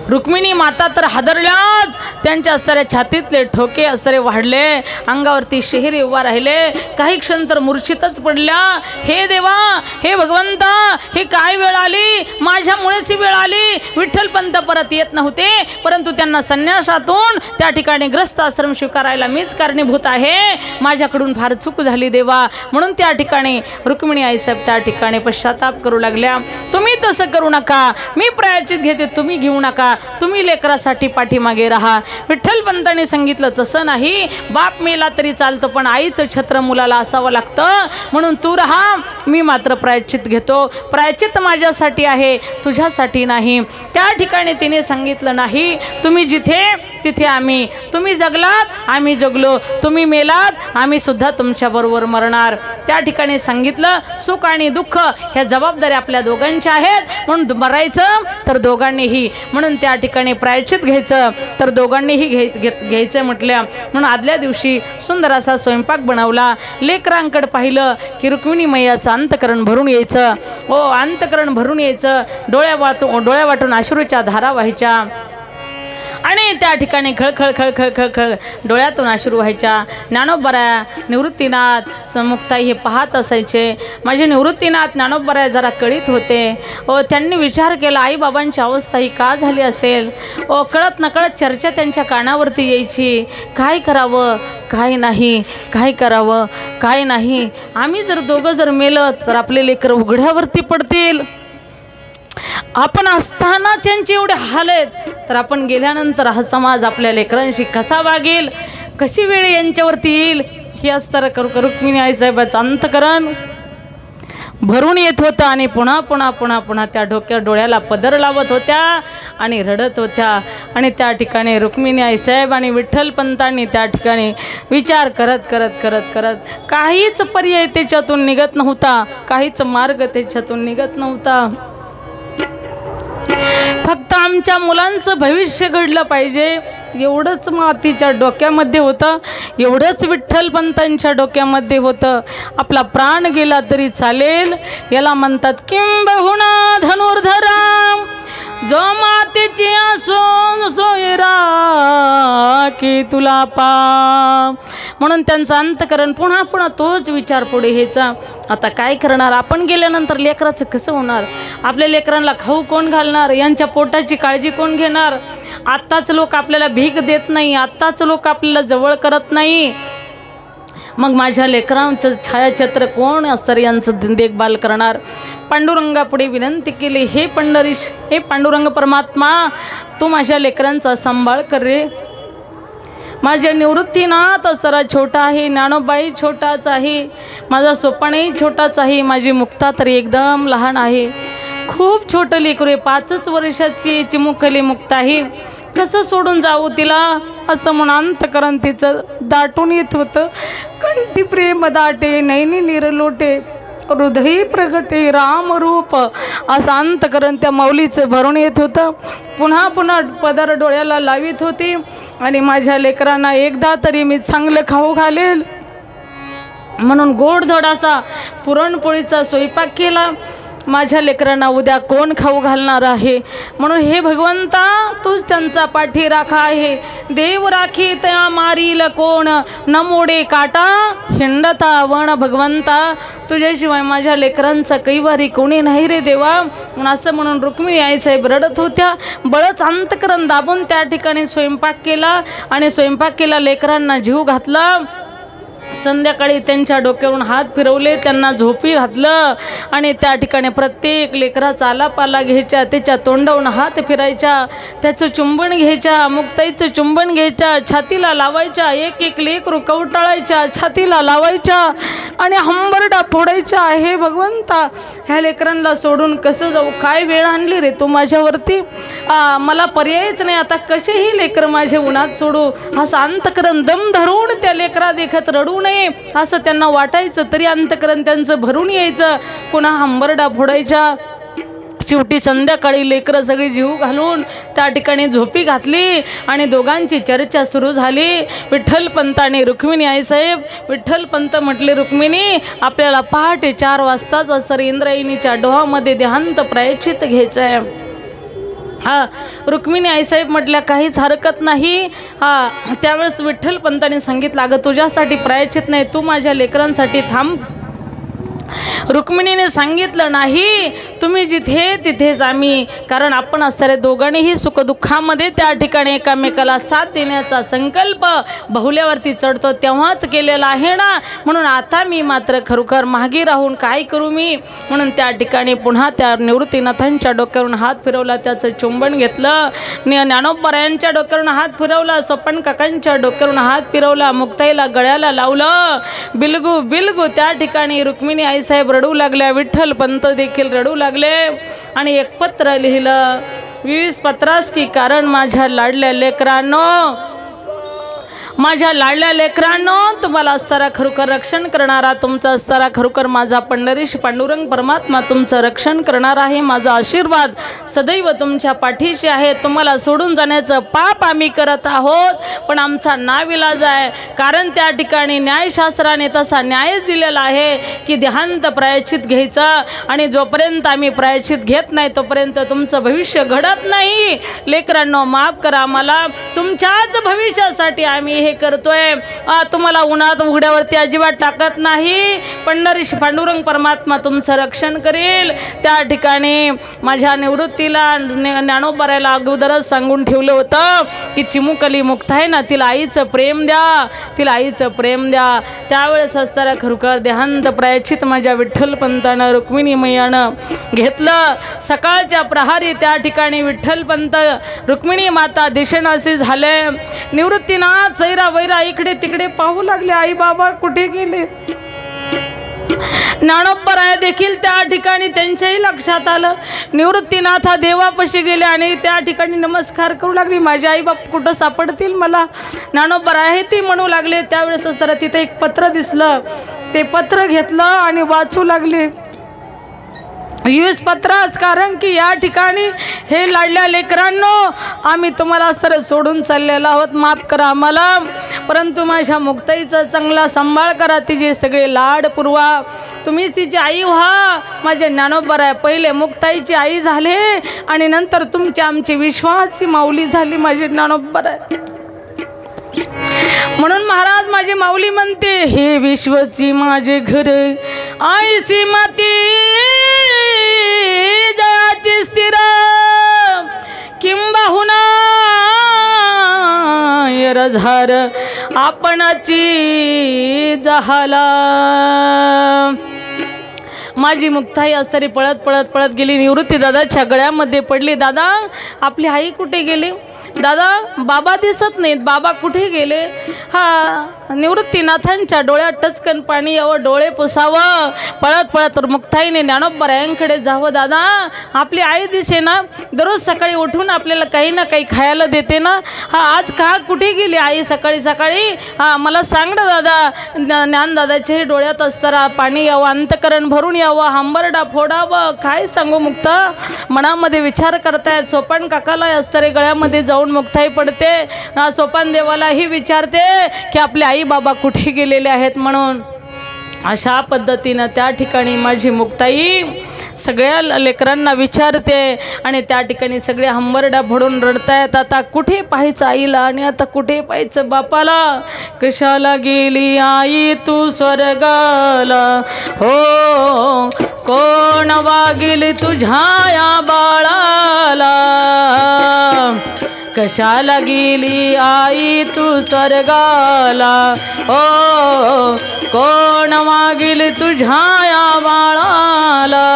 रुक्मिणी माता तर हादरल्याच. त्यांच्या साऱ्या छातीतले ठोके असरे वाढले, अंगावरती शहरे उभा राहिले, काही क्षण तर मूर्छितच पडल्या. हे देवा, हे भगवंता, हे काय वेळ आली? माझ्यामुळेच ही वेळ आली. विठ्ठलपंत परत येत नव्हते, परंतु त्यांना संन्यासातून त्या ठिकाणी ग्रस्त आश्रम स्वीकारायला मीच कारणीभूत आहे. माझ्याकडून फार चूक झाली देवा. म्हणून त्या ठिकाणी रुक्मिणी आईसाहेब त्या ठिकाणी पश्चाताप करू लागल्या. तुम्ही तसं करू नका, मी प्रायश्चित घेते, तुम्ही घेऊ नका, तुम्ही लेकरासाठी पाठीमागे राहा. विठ्ठलपंतांनी सांगितलं तसं नाही, बाप मेला तरी चालतं पण आईचं छत्र मुलाला असावं लागतं, म्हणून तू राहा, मी मात्र प्रायश्चित घेतो. प्रायश्चित माझ्यासाठी आहे, तुझ्यासाठी नाही. त्या ठिकाणी तिने सांगितलं नाही, तुम्ही जिथे तिथे आम्ही, तुम्ही जगलात आम्ही जगलो, तुम्ही मेलात आम्ही सुद्धा तुमच्याबरोबर मरणार. त्या ठिकाणी सांगितलं सुख आणि दुःख ह्या जबाबदाऱ्या आपल्या दोघांच्या आहेत, म्हणून मरायचं तर दोघांनीही, म्हणून त्या ठिकाणी प्रायश्चित घ्यायचं तर दोघांनीही घ्यायचं म्हटल्या. म्हणून आदल्या दिवशी सुंदर असा स्वयंपाक बनवला. लेकरांकडे पाहिलं की रुक्मिणी मैयाचं अंतकरण भरून यायचं. ओ अंतकरण भरून यायचं, डोळ्या वाटून अश्रूच्या धारा व्हायच्या आणि त्या ठिकाणी खळखळ खळखळ खळखळ डोळ्यातून अश्रू व्हायच्या. ज्ञानोबराया, निवृत्तीनाथ, मुक्ताई हे पाहत असायचे. माझे निवृत्तीनाथ ज्ञानोबराया जरा कळीत होते. ओ त्यांनी विचार केला, आईबाबांची अवस्था ही का झाली असेल? ओ कळत नकळत चर्चा त्यांच्या कानावरती यायची, काय करावं काय नाही, काय करावं काय नाही. आम्ही जर दोघं जर मेलं तर आपले लेकर उघड्यावरती पडतील. आपण असताना त्यांचे एवढे हाल आहेत, तर आपण गेल्यानंतर हा समाज आपल्या लेकरांशी कसा वागेल, कशी वेळ यांच्यावरती येईल, हे असतं रुक्मिणी आईसाहेबाचं अंतकरण भरून येत होतं. आणि पुन्हा पुन्हा पुन्हा पुन्हा त्या डोळ्याला पदर लावत होत्या आणि रडत होत्या. आणि त्या ठिकाणी रुक्मिणी आईसाहेब आणि विठ्ठलपंतांनी त्या ठिकाणी विचार करत करत करत करत काहीच पर्याय त्याच्यातून निघत नव्हता, काहीच मार्ग त्याच्यातून निघत नव्हता. फक्त आमच्या मुलांचं भविष्य घडलं पाहिजे एवढंच मातीच्या डोक्यामध्ये होतं, एवढंच विठ्ठलपंतांच्या डोक्यामध्ये होतं. आपला प्राण गेला तरी चालेल, याला म्हणतात किंबहुना धनुर्धरा, जो मातीची असो सोयरा की तुला पा. म्हणून त्यांचं अंतकरण पुन्हा पुन्हा तोच विचार पुढे ह्याचा. आता काय करणार? आपण गेल्यानंतर लेकराचं कसं होणार? आपल्या लेकरांना खाऊ कोण घालणार? यांच्या पोटाची काळजी कोण घेणार? आत्ताच लोक आपल्याला भीक देत नाही, आत्ताच लोक आपल्याला जवळ करत नाही, मग माझ्या लेकरांचं छायाचित्र कोण असतं यांचं देखभाल करणार? पांडुरंगापुढे विनंती केली, हे पंढरीश, हे पांडुरंग परमात्मा, तू माझ्या लेकरांचा सांभाळ कर रे. माझ्या निवृत्तीनाथ असरा छोटा आहे, ज्ञानोबाई छोटाच आहे, माझा सोपानही छोटाच आहे, माझी मुक्ता तरी एकदम लहान आहे, खूप छोटं लेकरू आहे, 5 वर्षाची चिमुकली मुक्ता आहे, कसं सोडून जाऊ तिला? असं म्हणून अंतकरण तिचं दाटून येत होतं. कंठी प्रेम दाटे, नैनी निरलोटे, हृदयी प्रगटे रामरूप असं अंतकरण त्या माऊलीचं भरून येत होतं. पुन्हा पुन्हा पदर डोळ्याला लावित होती आणि माझ्या लेकरांना एकदा तरी मी चांगलं खाऊ घालेल म्हणून गोडधोड असा पुरणपोळीचा स्वयंपाक केला. माझ्या लेकरांना उद्या कोण खाऊ घालणार आहे म्हणून हे भगवंता तूच त्यांचा पाठी राखा आहे. देव राखी त्या मारील कोण न मोडे काटा हिंडता वण भगवंता तुझ्याशिवाय माझ्या लेकरांचा कैवारी कोणी नाही रे देवा. असं म्हणून रुक्मिणी आईसाहेब रडत होत्या. बळच अंतकरण दाबून त्या ठिकाणी स्वयंपाक केला आणि स्वयंपाक केला, लेकरांना जीव घातला. संध्याकाळी त्यांच्या डोक्यावरून हात फिरवले, त्यांना झोपी घातलं आणि त्या ठिकाणी प्रत्येक लेकराचा आलापाला घ्यायच्या, त्याच्या तोंडावरून हात फिरायच्या, त्याचं चुंबन घ्यायच्या, मुक्ताईचं चुंबन घ्यायच्या, छातीला लावायच्या, एक एक लेकरू कवटाळायच्या, छातीला लावायच्या आणि हंबरडा फोडायच्या. हे भगवंता ह्या लेकरांना सोडून कसं जाऊ, काय वेळ आणली रे तू माझ्यावरती, मला पर्यायच नाही आता, कसेही लेकर माझे उन्हात सोडू. असं अंतकरण दम धरून त्या लेकरा देखत रडू नये असं त्यांना वाटायचं, तरी अंतकरण त्यांचं भरून यायचं. पुन्हा हंबरडा फोडायच्या. शेवटी संध्याकाळी लेकरं सगळी जीव घालून त्या ठिकाणी झोपी घातली आणि दोघांची चर्चा सुरू झाली. विठ्ठलपंत आणि रुक्मिणी आईसाहेब. विठ्ठलपंत म्हटले, रुक्मिणी आपल्याला पहाटे 4 वाजताच असं इंद्रायणीच्या डोहामध्ये देहांत प्रायश्चित्त घ्यायचं आहे. रुक्मिणी आईसाहेब म्हटल्या काहीच हरकत नाही. त्यावेळेस विठ्ठलपंतांनी सांगितलं, अगं तुझ्यासाठी प्रायश्चित नाही, तू माझ्या लेकरांसाठी थांब. रुक्मिणीने सांगितलं, नाही तुम्ही जिथे तिथेच आम्ही, कारण आपण असणारे दोघांनीही सुखदुःखामध्ये त्या ठिकाणी एकामेकाला साथ देण्याचा संकल्प बहुल्यावरती चढतो तेव्हाच केलेला आहे ना, म्हणून आता मी मात्र खरोखर मागे राहून काय करू मी. म्हणून त्या ठिकाणी पुन्हा त्या निवृत्तीनाथांच्या डोक्यावरून हात फिरवला, त्याचं चुंबन घेतलं. ज्ञानोबरायांच्या डोक्यावरून हात फिरवला, सोपन काकांच्या डोक्यावरून हात फिरवला, मुक्ताईला गळ्याला लावलं. बिलगू बिलगू त्या ठिकाणी रुक्मिणी आईसाहेब रडू लागल्या, विठ्ठलपंत देखील रडू लागले आणि एक पत्र लिहिलं. 20 पत्रास की कारण माझ्या लाडल्या लेकरांनो, माझ्या लाडल्या लेकरांनो, तुम्हाला असताना खरोखर रक्षण करणारा तुमचा असताना खरोखर माझा पंढरीश पांडुरंग परमात्मा तुमचं रक्षण करणार आहे. माझा आशीर्वाद सदैव तुमच्या पाठीशी आहे. तुम्हाला सोडून जाण्याचं पाप आम्ही करत आहोत, पण आमचा नाविलाज आहे, कारण त्या ठिकाणी न्यायशास्त्राने तसा न्यायच दिलेला आहे की देहांत प्रायश्चित घ्यायचं आणि जोपर्यंत आम्ही प्रायश्चित घेत नाही तोपर्यंत तुमचं भविष्य घडत नाही. लेकरांनो माफ करा आम्हाला, तुमच्याच भविष्यासाठी आम्ही हे करतोय. तुम्हाला उन्हात उघड्यावरती अजिबात टाकत नाही. पंढरीश पांडुरंग परमात्मा तुमचं रक्षण करेल. त्या ठिकाणी माझ्या निवृत्तीला ज्ञानोबरायला अगोदरच सांगून ठेवलं होतं की चिमुकली मुक्त आहे ना, तिला आईचं प्रेम द्या, तिला आईचं प्रेम द्या. त्यावेळेस असताना खरोखर देहांत प्रायश्चित माझ्या विठ्ठलपंतानं रुक्मिणी मैयानं घेतलं. सकाळच्या प्रहारी त्या ठिकाणी विठ्ठलपंत रुक्मिणी माता दिशेनासी झाले. निवृत्तीनाथ सैरा वैरा इकडे तिकडे पाहू लागले, आई बाबा कुठे गेले. ज्ञानोबराय देखील त्या ठिकाणी त्यांच्याही लक्षात आलं. निवृत्तीनाथ देवापाशी गेले आणि त्या ठिकाणी नमस्कार करू लागली, माझे आई बाप कुठं सापडतील मला. ज्ञानोबराय ती म्हणू लागले. त्यावेळेस सर तिथे एक पत्र दिसलं, ते पत्र घेतलं आणि वाचू लागले. 20 पत्रास कारण की या ठिकाणी हे लाडल्या लेकरांनो, आम्ही तुम्हाला सर सोडून चाललेलो आहोत, माफ करा आम्हाला, परंतु माझ्या मुक्ताईचा चांगला सांभाळ करा, तिचे सगळे लाड पुरवा, तुम्हीच तिची आई व्हा. माझे ज्ञानोबराय पहिले मुक्ताईची आई झाले आणि नंतर तुमची आमची विश्वाची माऊली झाली माझे ज्ञानोबराय. म्हणून महाराज माझी माऊली म्हणते, हे विश्वची माझे घर आईसी माती जयाची स्थिर किंबहुना रझार आपणाची जहाला. माझी मुक्ताई असरी पळत पळत पळत गेली. निवृत्ती दादाच्या गळ्यामध्ये पडली. दादा आपली आई कुठे गेली? दादा बाबा दिसत नाहीत, बाबा कुठे गेले? निवृत्तीनाथांच्या डोळ्यात टचकन पाणी यावं, डोळे पुसावं, पळत पळत मुक्ताईने ज्ञानोबरायांकडे जावं. दादा आपली आई दिसे ना, दररोज सकाळी उठून आपल्याला काही ना काही खायला देते ना, हा आज का कुठे गेली आई सकाळी सकाळी? हा मला सांग ना दादा. ज्ञानदादाच्या डोळ्यात असताना पाणी यावं, अंतकरण भरून यावं, हंबरडा फोडावं. काय सांगू मुक्ता, मनामध्ये विचार करतायत. सोपान काकाला असतारे गळ्यामध्ये जाऊन मुक्ताई पडते. सोपान देवालाही विचारते की आपले आई बाबा कुठे गेलेले आहेत म्हणून. अशा पद्धतीनं त्या ठिकाणी माझी मुक्ताई सगळ्या लेकरांना विचारते आणि त्या ठिकाणी सगळे हंबरडा फोडून रडतायत. आता कुठे पाहायचं आईला आणि आता कुठे पाहायचं बापाला? कशाला गेली आई तू स्वर्गाला, हो कोण वागेल तुझ्या या बाळाला? कशाला गेली आई तू स्वर्गाला, ओ कोण मागील तुझ्या या बाळाला?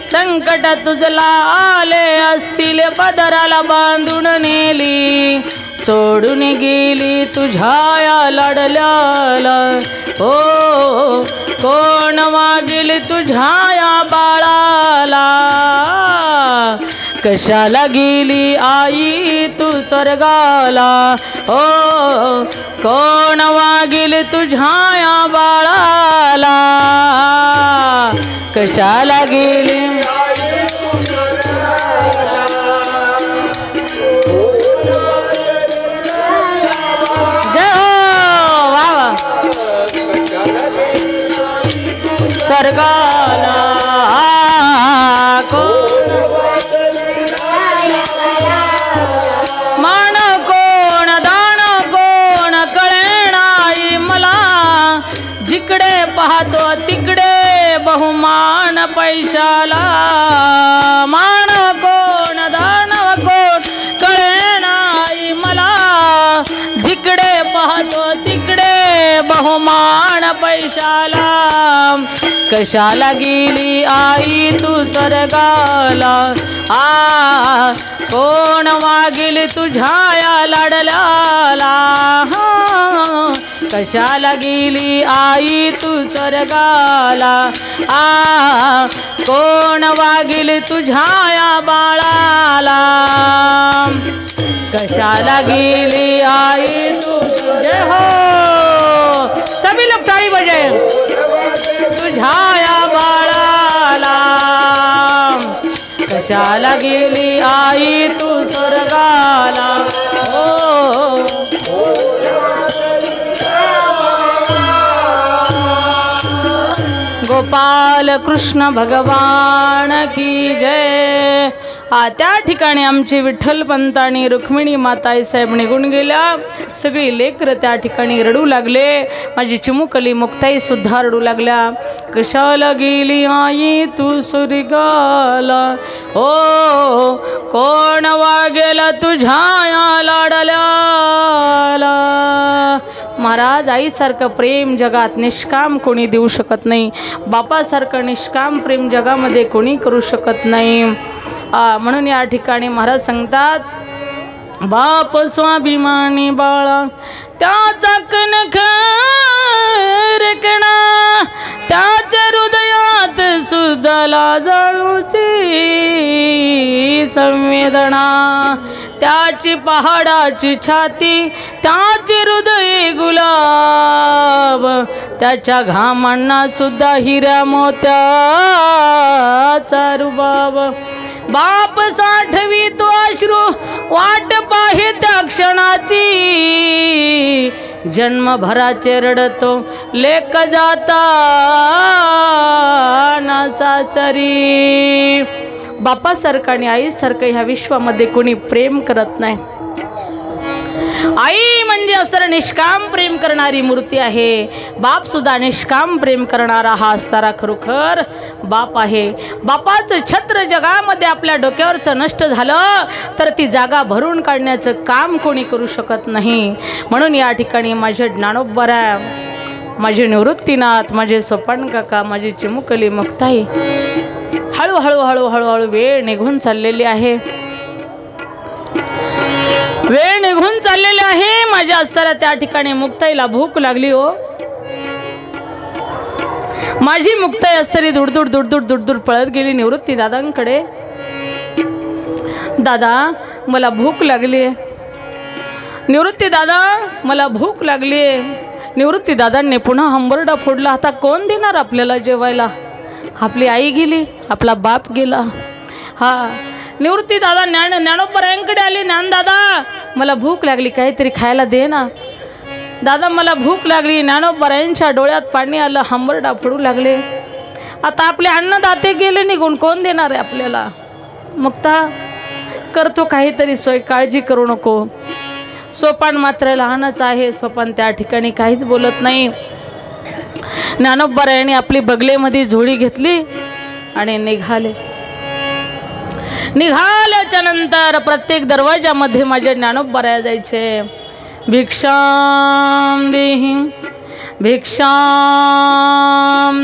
संकट तुझला आले असतील, पदराला बांधून नेली, सोडून गेली तुझ्या या लाडल्याला, हो कोण मागेल तुझ्या या बाळाला? कशाला गेली आई तू स्वर्गाला, हो कोण वागेल तुझ्या या बाळाला? कशाला गेली स्वर्गाला, मान कोण दान कोण कळेनाई मला, जिकडे पाहतो तिकडे बहुमान पैशाला. मान कोण दान कोण कळेनाई मला, जिकडे पाहतो तिकडे बहुमान पैशाला. कशाला गेली आई तू स्वर्गाला, आ कोण वागेल तुझ्या या लाडल्याला? कशाला गेली आई तू स्वर्गाला, आ कोण वागेल तुझ्या या बाळाला? कशाला गेली आई तू, जय हो सभी लोग ताली बजाए, तुझ्या या बाळाला? कशाला गेली आई तू स्वर्गाला, हो गोपाल कृष्ण भगवान की जय. त्या ठिकाणी आमची विठ्ठलपंत आणि रुक्मिणी माता आईसाहेब निघून गेल्या. सगळी लेकरं त्या ठिकाणी रडू लागले. माझी चिमुकली मुक्ताई सुद्धा रडू लागल्या. कशाला गेली आई तू स्वर्गाला, हो कोण वागेल तुझ्या या लाडल्याला? महाराज आईसारखं प्रेम जगात निष्काम कोणी देऊ शकत नाही. बापासारखं निष्काम प्रेम जगामध्ये कोणी करू शकत नाही. म्हणून या ठिकाणी महाराज सांगतात, बाप स्वाभिमानी बाळा त्याचा कणखरकणा, त्याच्या हृदयात सुद्धा जाळूची संवेदना, त्याची पहाडाची छाती, त्याचे हृदय गुलाब, त्याच्या घामांना सुद्धा हिऱ्या मोत्याचा रुबाब. बाप साठवी तो अश्रू वाट पाहे त्या क्षणाची, जन्मभराचे रडतो लेक जाता ना सासरी. बापासारखं आणि आईसारखं ह्या विश्वामध्ये कोणी प्रेम करत नाही. आई म्हणजे असर निष्काम प्रेम करणारी मूर्ती आहे. बाप सुद्धा निष्काम प्रेम करणारा हा सारा खरोखर बाप आहे. बापाचं छत्र जगामध्ये आपल्या डोक्यावरचं नष्ट झालं तर ती जागा भरून काढण्याचं काम कोणी करू शकत नाही. म्हणून या ठिकाणी माझे ज्ञानोबा, माझे निवृत्तीनाथ, माझे सोपान काका, माझी चिमुकली मुक्ताई हळूहळू हळूहळू वेळ निघून चाललेली आहे. वेळ निघून चाललेली आहे. माझ्या असताना त्या ठिकाणी मुक्ताईला भूक लागली हो. माझी मुक्ताई असताना दुडदुड दुडदुड दुडदुड पळत गेली निवृत्ती दादांकडे. दादा मला भूक लागली आहे. निवृत्ती दादा मला भूक लागली आहे. निवृत्ती दादांनी पुन्हा हंबरडा फोडला. आता कोण देणार आपल्याला जेवायला? आपली आई गेली, आपला बाप गेला. हा निवृत्ती दादा ज्ञानोबरायांकडे आली. ज्ञानदादा मला भूक लागली, काहीतरी खायला दे ना. दादा मला भूक लागली. ज्ञानोबरायांच्या डोळ्यात पाणी आलं, हंबरडा फोडू लागले. आता आपले अन्नदाते गेले निघून, कोण देणार आहे आपल्याला? मुक्ता करतो काहीतरी सोय, काळजी करू नको. सोपान मात्र लहानच आहे. सोपान त्या ठिकाणी काहीच बोलत नाही. ज्ञानोबरायांनी आपली बगलेमध्ये झोळी घेतली आणि निघाल्याच्या नंतर प्रत्येक दरवाजामध्ये माझ्या ज्ञानोबराया जायचे. भिक्षाम देही भिक्षाम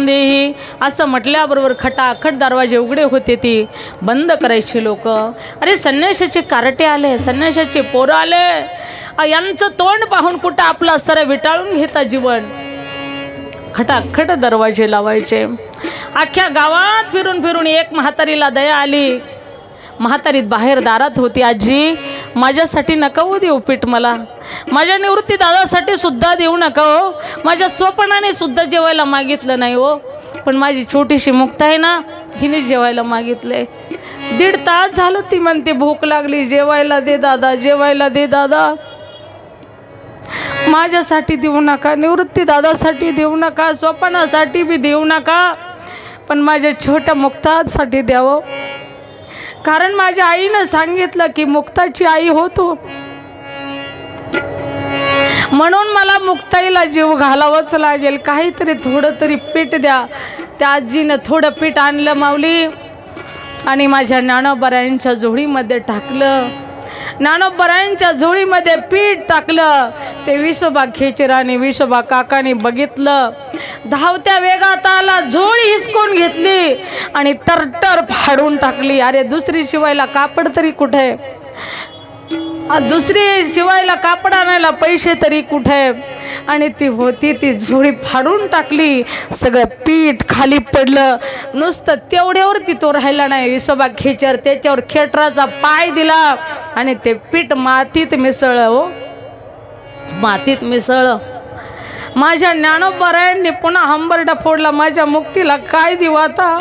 देही असं म्हटल्याबरोबर खटाखट दरवाजे उघडे होते, ती बंद करायची लोक. अरे संन्याशाचे कार्टे आले, संन्याशाचे पोरं आले. यांचं तोंड पाहून कुठं आपलं सर विटाळून घेता जीवन. खटाखट दरवाजे लावायचे. अख्ख्या गावात फिरून फिरून एक म्हातारीला दया आली. म्हातारीत बाहेर दारात होती. आजी माझ्यासाठी नका हो देऊ पीठ, मला माझ्या निवृत्ती दादासाठी सुद्धा देऊ नका हो. माझ्या स्वपनाने सुद्धा जेवायला मागितलं नाही हो, पण माझी छोटीशी मुक्ता आहे ना, हिने जेवायला मागितले. 1.5 तास झालं ती म्हणते भूक लागली, जेवायला दे दादा, जेवायला दे दादा. माझ्यासाठी देऊ नका, निवृत्ती दादासाठी देऊ नका, स्वपनासाठी बी देऊ नका, पण माझ्या छोट्या मुक्तासाठी द्यावं. कारण माझ्या आईनं सांगितलं की मुक्ताची आई होतो, म्हणून मला मुक्ताईला जीव घालावंच लागेल. काहीतरी थोडं तरी पीठ द्या. त्या आजीनं थोडं पीठ आणलं माऊली आणि माझ्या ज्ञानोबरायांच्या झोळीमध्ये टाकलं. ज्ञानोबरायांच्या झोळीमध्ये पीठ टाकलं. ते विसोबा खेचराने, विसोबा काकाने बघितलं. धावत्या वेगात आला, झोळी हिसकून घेतली आणि टरटर फाडून टाकली. अरे दुसरी शिवायला कापड तरी कुठे? दुसरी शिवायला कापड आणायला पैसे तरी कुठे? आणि ती होती ती झोळी फाडून टाकली. सगळं पीठ खाली पडलं. नुसतं तेवढ्यावरती तो राहिला नाही. विसोबा खेचर त्याच्यावर खेटराचा पाय दिला आणि ते पीठ मातीत मिसळलं हो, मातीत मिसळलं. माझ्या ज्ञानोबरायांनी पुन्हा हंबरडा फोडला. माझ्या मुक्तीला काय देऊ आता?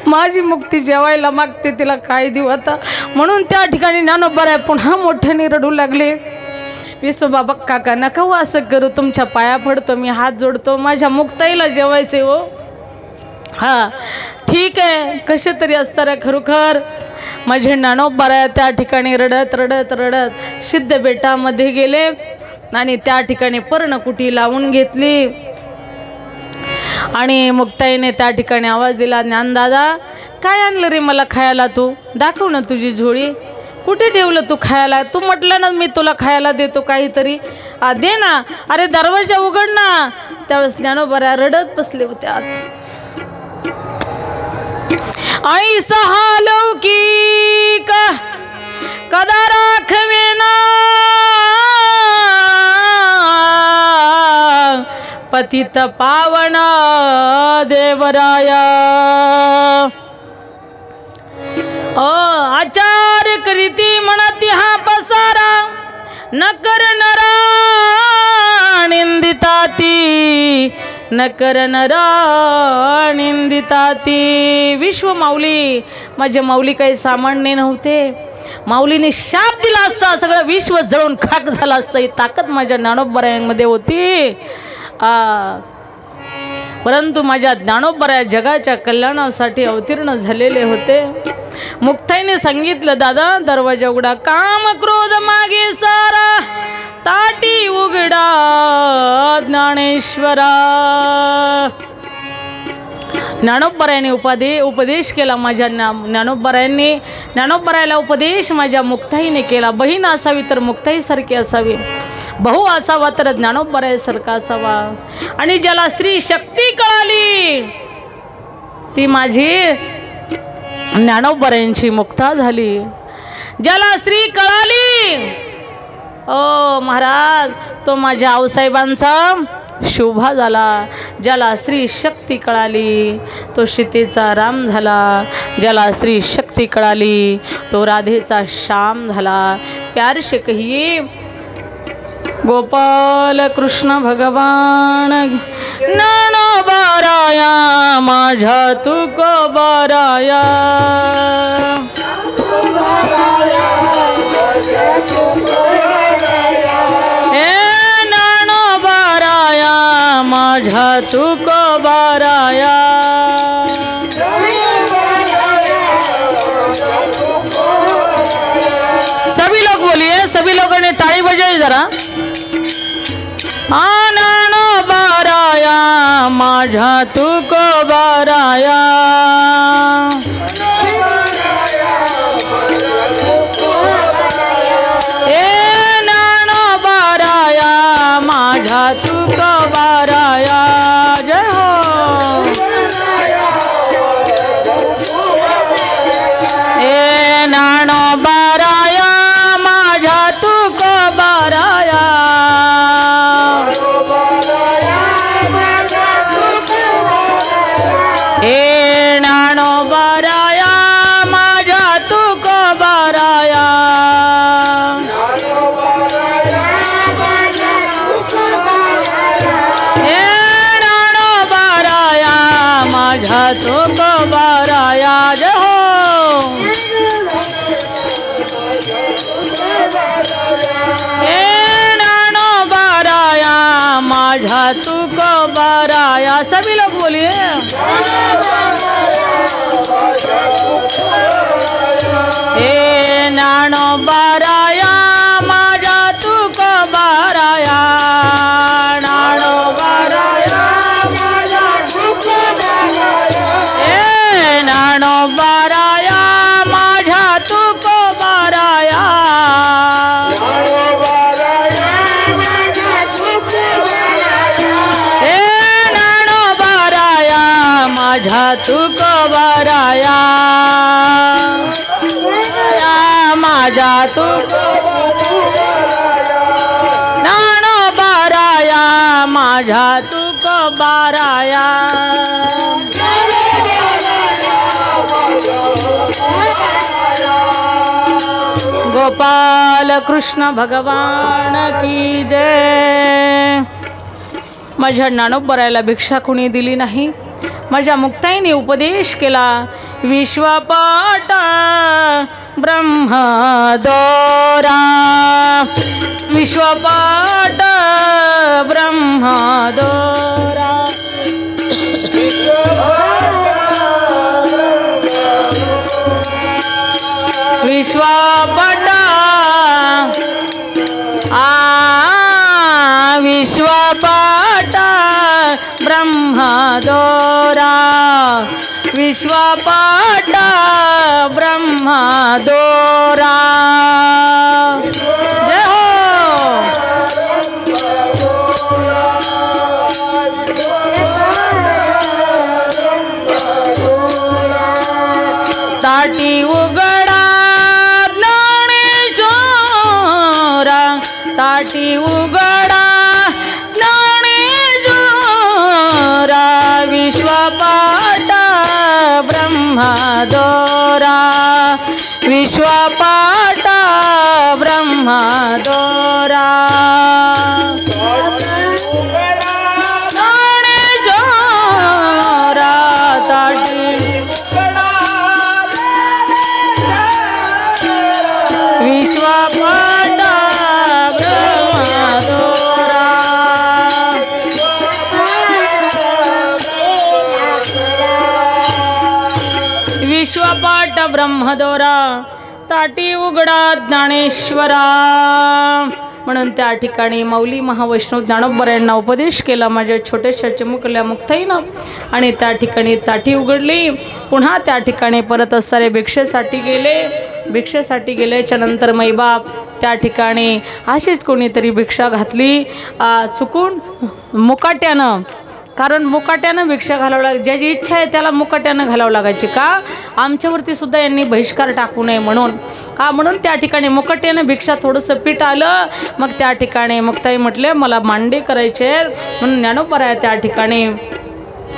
माझी मुक्ती जेवायला मागते, तिला काय देऊ आता? म्हणून त्या ठिकाणी ज्ञानोबराय पुन्हा मोठ्याने रडू लागले. विसोबा काका नका हो असं करू, तुमच्या पाया पडतो, मी हात जोडतो, माझ्या मुक्ताईला जेवायचे हो. हां ठीक आहे, कसे तरी असताना खरोखर माझे ज्ञानोबराय त्या ठिकाणी रडत रडत रडत सिद्ध बेटामध्ये गेले आणि त्या ठिकाणी पर्णकुटी लावून घेतली. आणि मुक्ताईने त्या ठिकाणी आवाज दिला, ज्ञानदादा काय आणलं रे मला खायला? तू दाखव ना तुझी झोळी, कुठे ठेवलं तू खायला? तू म्हटलं ना मी तुला खायला देतो काहीतरी, दे ना. अरे दरवाजा उघड ना. त्यावेळेस ज्ञानोबराय रडत बसले होते आत. आई सहा लौकिक कदा राखवेना, पतित पावना देवराया. आचार करीती म्हणती हा पसारा, न कर नरा निंदिताती, न कर नरा निंदिताती. विश्व माऊली, माझे माऊली काही सामान्य नव्हते. माऊलीने शाप दिला असता सगळं विश्व जळून खाक झालं असतं. ही ताकद माझ्या ज्ञानोबरायांमध्ये होती. परंतु माझ्या ज्ञानोबराय जगाच्या कल्याणासाठी अवतीर्ण झालेले होते. मुक्ताईने त्यांनी सांगितलं, दादा दरवाजा उघडा. काम क्रोध मागे सारा ताटी उघडा ज्ञानेश्वरा. ज्ञानोबरायांनी उपदेश केला. माझ्या ज्ञानोबरायाला उपदेश माझ्या मुक्ताईने केला. बहीण असावी तर मुक्ताईसारखी असावी, भाऊ असावा तर ज्ञानोबरायासारखा असावा. आणि ज्याला स्त्री शक्ती कळाली ती माझी ज्ञानोबरायांची मुक्ता झाली. ज्याला स्त्री कळाली ओ महाराज तो माझ्या आऊसाहेबांचा शोभा झाला. ज्याला स्त्री शक्ती कळाली तो सीतेचा राम झाला. ज्याला स्त्री शक्ती कळाली तो राधेचा श्याम झाला. प्यार से कहिए गोपाल कृष्ण भगवान. ज्ञानोबराया माझ्या तुको बराया. माझा तुको बराया. सभी लोग बोलिए, सभी लोगों ने ताली बजाई जरा. आननो बराया माझा तुको बराया. माझा तुको बराया. जय हो. ए नानो बराया माझा तुको बराया. ए नानो बराया माझा तुको बराया. माझा तुको बराया. जय हो. ए नानो बराया माझा तुको बराया. सभी लोग बोलिए. ए नानो बराया माझा तुको बराया. नानो बराया माझा तुको बराया. ए नानो बराया माझा तुको बराया. ए नानो बराया माझा तुको बराया. माझा तुको नानो बराया माझा तुको बराया. गोपाल कृष्ण भगवान की जय. माझ्या ज्ञानोबरायाला भिक्षा कुणी दिली नाही. माझ्या मुक्ताईने उपदेश केला. विश्वपाट ब्रह्मदोरा. विश्वपाट ब्रह्मदोरा. विश्वपाट विश्वपाट ब्रह्मदोरा. विश्वपाट ब्रह्मदोरा. जय हो. ताटी उघडा ज्ञानेश्वरा. ताटी उघडा ज्ञानेश्वरा. विश्वपाट ब्रह्मदोरा. विश्वपाट ब्रह्मदोरा. ज्ञानेश्वरा. ताटी विश्वपाट ब्रह्मदोरा. विश्वपाट ब्रह्मदोरा ताटी उघडा ज्ञानेश्वरा. म्हणून त्या ठिकाणी माऊली महावैष्णव ज्ञानोबरायांना उपदेश केला माझ्या छोट्याशा चिमुकल्या मुक्ताईनं. आणि त्या ठिकाणी ताटी उघडली. पुन्हा त्या ठिकाणी परत असणारे भिक्षेसाठी गेले. भिक्षेसाठी गेल्याच्या नंतर मैबाप त्या ठिकाणी अशीच कोणीतरी भिक्षा घातली चुकून मुकाट्यानं. कारण मुकाट्यानं भिक्षा घालावं लाग, ज्याची इच्छा आहे त्याला मुकाट्यानं घालावं लागायची. का? आमच्यावरती सुद्धा यांनी बहिष्कार टाकू नये म्हणून. म्हणून त्या ठिकाणी मुकाट्यानं भिक्षा थोडंसं पीठ आलं. मग त्या ठिकाणी मुक्ताई म्हटले मला मांडे करायचे म्हणून ज्ञानोबराय त्या ठिकाणी